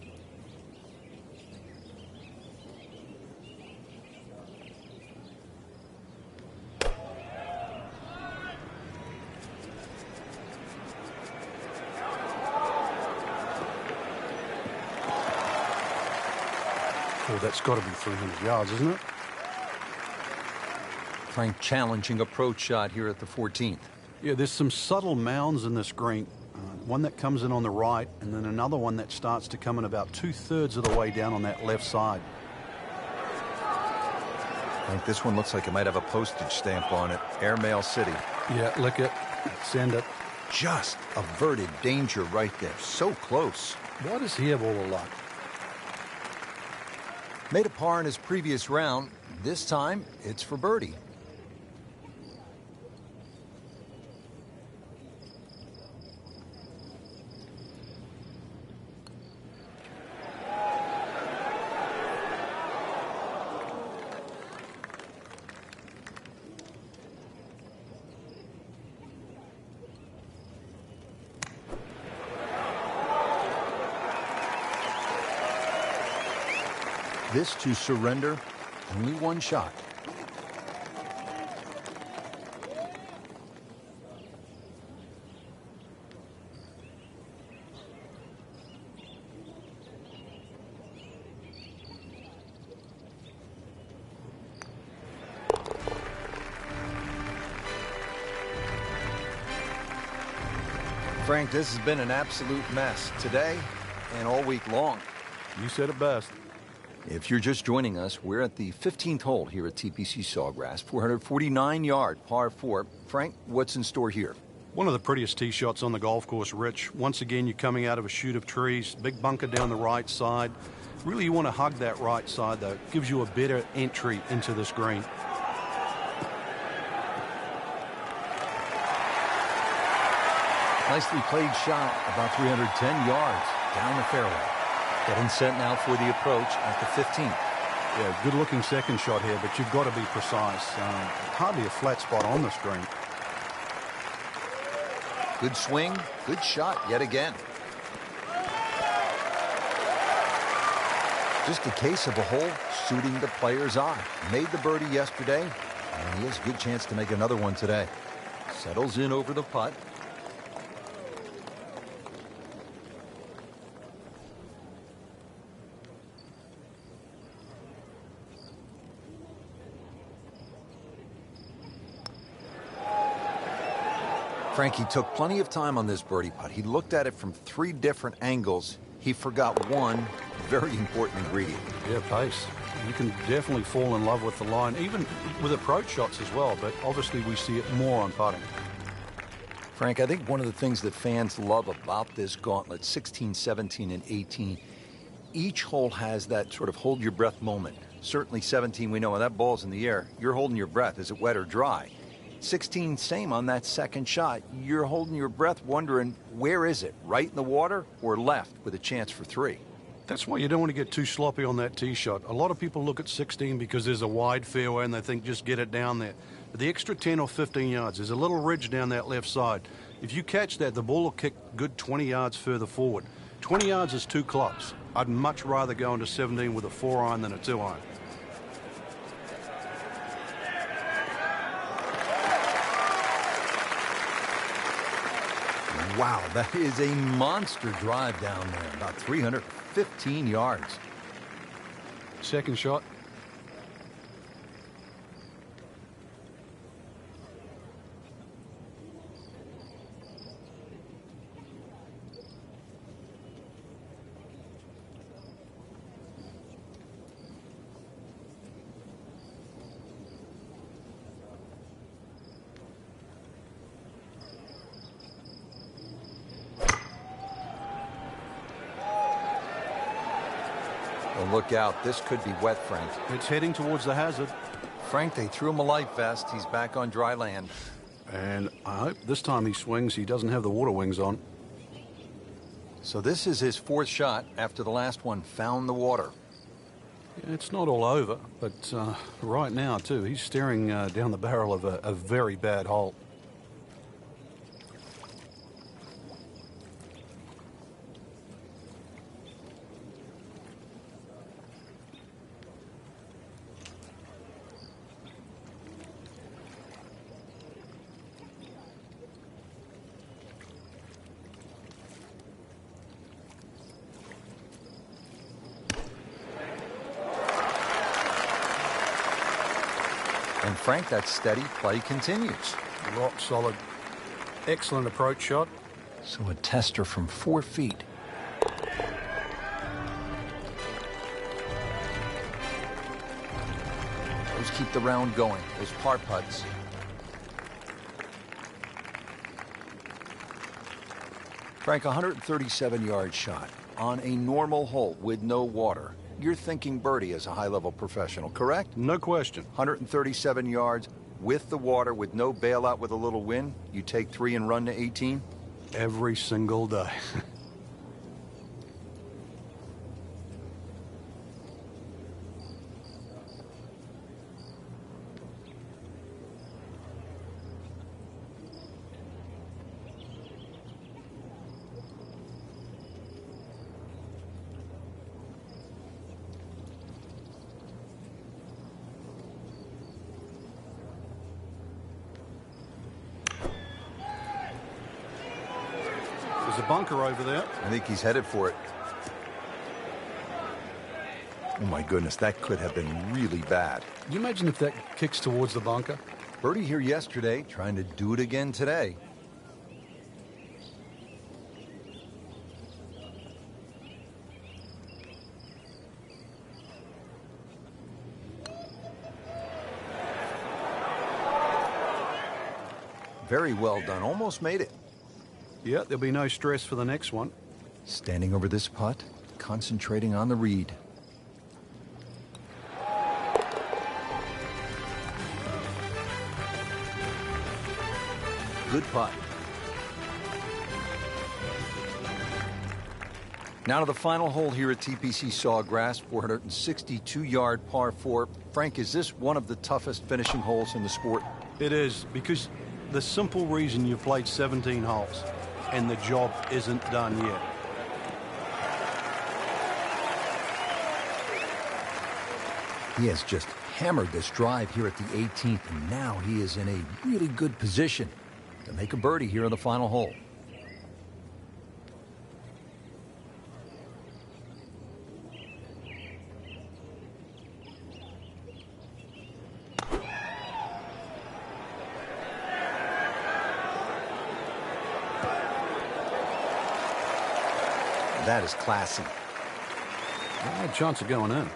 S2: Oh, that's got to be 300 yards, isn't it?
S1: Frank, challenging approach shot here at the 14th.
S2: Yeah, there's some subtle mounds in this green. One that comes in on the right, and then another one that starts to come in about 2/3 of the way down on that left side.
S3: Frank, this one looks like it might have a postage stamp on it. Airmail City.
S2: Yeah, lick it, send it.
S3: Just averted danger right there. So close.
S2: Why does he have all the luck?
S1: Made a par in his previous round. This time, it's for birdie.
S3: This to surrender, only one shot. Frank, this has been an absolute mess today and all week long.
S2: You said it best.
S1: If you're just joining us, we're at the 15th hole here at TPC Sawgrass, 449-yard par 4. Frank, what's in store here?
S2: One of the prettiest tee shots on the golf course, Rich. Once again, you're coming out of a chute of trees, big bunker down the right side. Really, you want to hug that right side, though. It gives you a better entry into this green.
S1: Nicely played shot, about 310 yards down the fairway. Getting set now for the approach at the 15th.
S2: Yeah, good-looking second shot here, but you've got to be precise. Hardly a flat spot on this green.
S3: Good swing, good shot yet again. Just a case of a hole suiting the player's eye. Made the birdie yesterday, and he has a good chance to make another one today.
S1: Settles in over the putt. Frankie took plenty of time on this birdie putt. He looked at it from 3 different angles. He forgot one very important ingredient.
S2: Yeah, pace. You can definitely fall in love with the line, even with approach shots as well, but obviously we see it more on putting.
S1: Frank, I think one of the things that fans love about this gauntlet, 16, 17, and 18, each hole has that sort of hold your breath moment. Certainly 17, we know when that ball's in the air, you're holding your breath. Is it wet or dry? 16, same on that second shot. You're holding your breath wondering, where is it? Right in the water or left with a chance for 3?
S2: That's why you don't want to get too sloppy on that tee shot. A lot of people look at 16 because there's a wide fairway and they think just get it down there. But the extra 10 or 15 yards, there's a little ridge down that left side. If you catch that, the ball will kick good 20 yards further forward. 20 yards is 2 clubs. I'd much rather go into 17 with a 4-iron than a 2-iron.
S1: Wow, that is a monster drive down there, about 315 yards.
S2: Second shot.
S1: Well, look out. This could be wet, Frank.
S2: It's heading towards the hazard.
S1: Frank, they threw him a life vest. He's back on dry land.
S2: And I hope this time he swings, he doesn't have the water wings on.
S1: So this is his fourth shot after the last one found the water.
S2: Yeah, it's not all over, but right now, too, he's staring down the barrel of a very bad hole.
S1: And Frank, that steady play continues.
S2: Rock solid. Excellent approach shot.
S3: So a tester from 4 feet.
S1: Those keep the round going, those par putts. Frank, 137-yard shot on a normal hole with no water. You're thinking birdie as a high-level professional, correct?
S2: No question.
S1: 137 yards with the water, with no bailout, with a little wind. You take 3 and run to 18?
S2: Every single day. There's a bunker over there.
S3: I think he's headed for it. Oh, my goodness, that could have been really bad.
S2: Can you imagine if that kicks towards the bunker?
S1: Birdie here yesterday, trying to do it again today. Very well done. Almost made it.
S2: Yeah, there'll be no stress for the next one.
S1: Standing over this putt, concentrating on the read. Good putt. Now to the final hole here at TPC Sawgrass, 462-yard par 4. Frank, is this one of the toughest finishing holes in the sport?
S2: It is, because the simple reason you've played 17 holes and the job isn't done yet.
S1: He has just hammered this drive here at the 18th, and now he is in a really good position to make a birdie here on the final hole. That is classy.
S2: No chance of going in.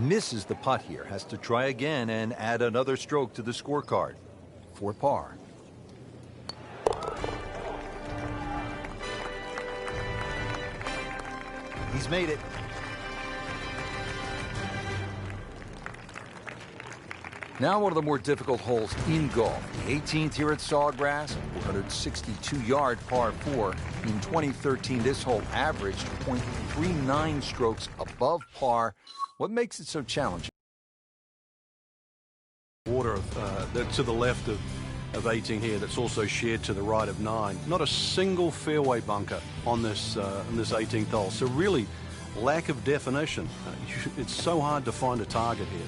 S1: Misses the putt here, has to try again and add another stroke to the scorecard for par. He's made it. Now one of the more difficult holes in golf. The 18th here at Sawgrass, 462-yard par 4. In 2013, this hole averaged .39 strokes above par. What makes it so challenging?
S2: Water to the left of 18 here that's also shared to the right of 9. Not a single fairway bunker on this 18th hole. So really, lack of definition. It's so hard to find a target here.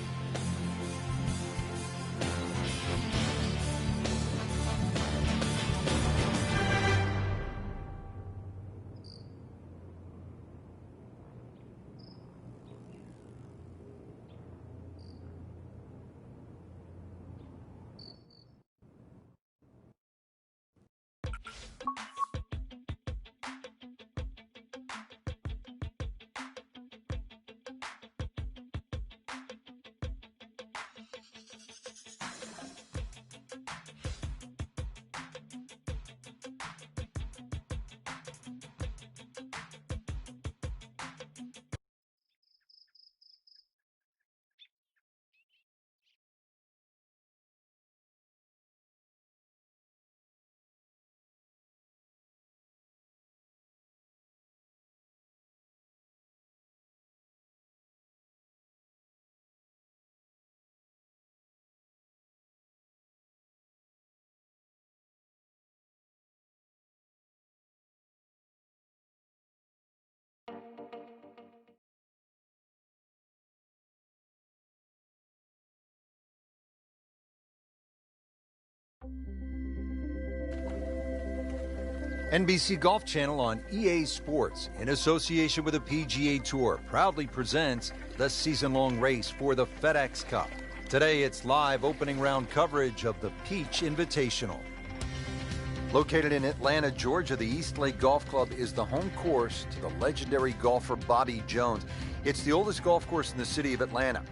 S1: NBC Golf Channel on EA Sports, in association with the PGA Tour, proudly presents the season-long race for the FedEx Cup. Today, it's live opening round coverage of the Peach Invitational. Located in Atlanta, Georgia, the East Lake Golf Club is the home course to the legendary golfer Bobby Jones. It's the oldest golf course in the city of Atlanta.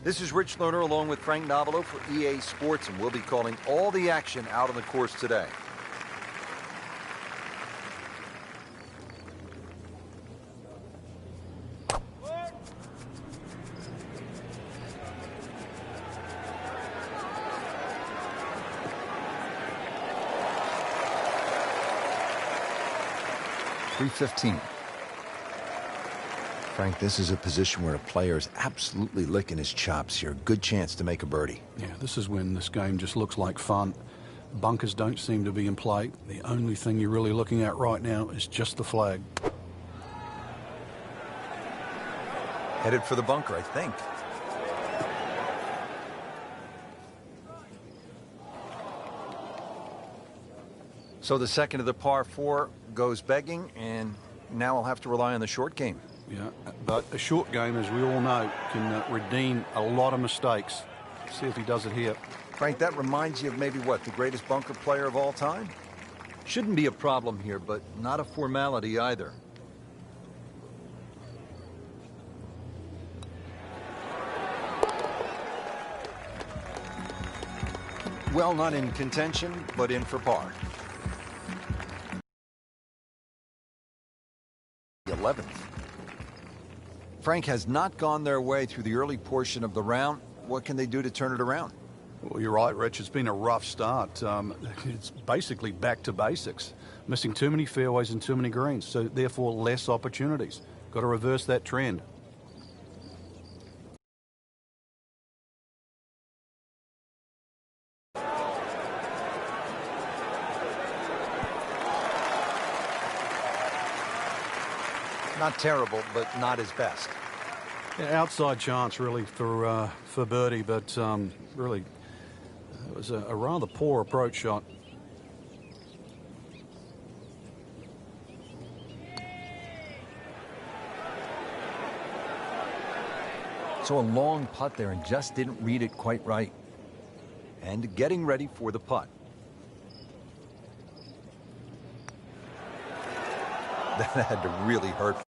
S1: This is Rich Lerner along with Frank Novelo for EA Sports, and we'll be calling all the action out on the course today. .315. Frank, this is a position where a player is absolutely licking his chops here. Good chance to make a birdie.
S2: Yeah, this is when this game just looks like fun. Bunkers don't seem to be in play. The only thing you're really looking at right now is just the flag.
S3: Headed for the bunker, I think. So the second of the par 4 goes begging, and now I'll have to rely on the short game.
S2: Yeah, but a short game, as we all know, can redeem a lot of mistakes. See if he does it here.
S3: Frank, that reminds you of maybe what, the greatest bunker player of all time?
S1: Shouldn't be a problem here, but not a formality either. Well, not in contention, but in for par. 11th. Frank, has not gone their way through the early portion of the round. What can they do to turn it around?
S2: Well, you're right, Rich. It's been a rough start. It's basically back to basics. Missing too many fairways and too many greens, so therefore less opportunities. Got to reverse that trend.
S1: Not terrible, but not his best.
S2: Yeah, outside chance, really, for birdie, but really, it was a rather poor approach shot.
S1: So a long putt there and just didn't read it quite right. And getting ready for the putt. That had to really hurt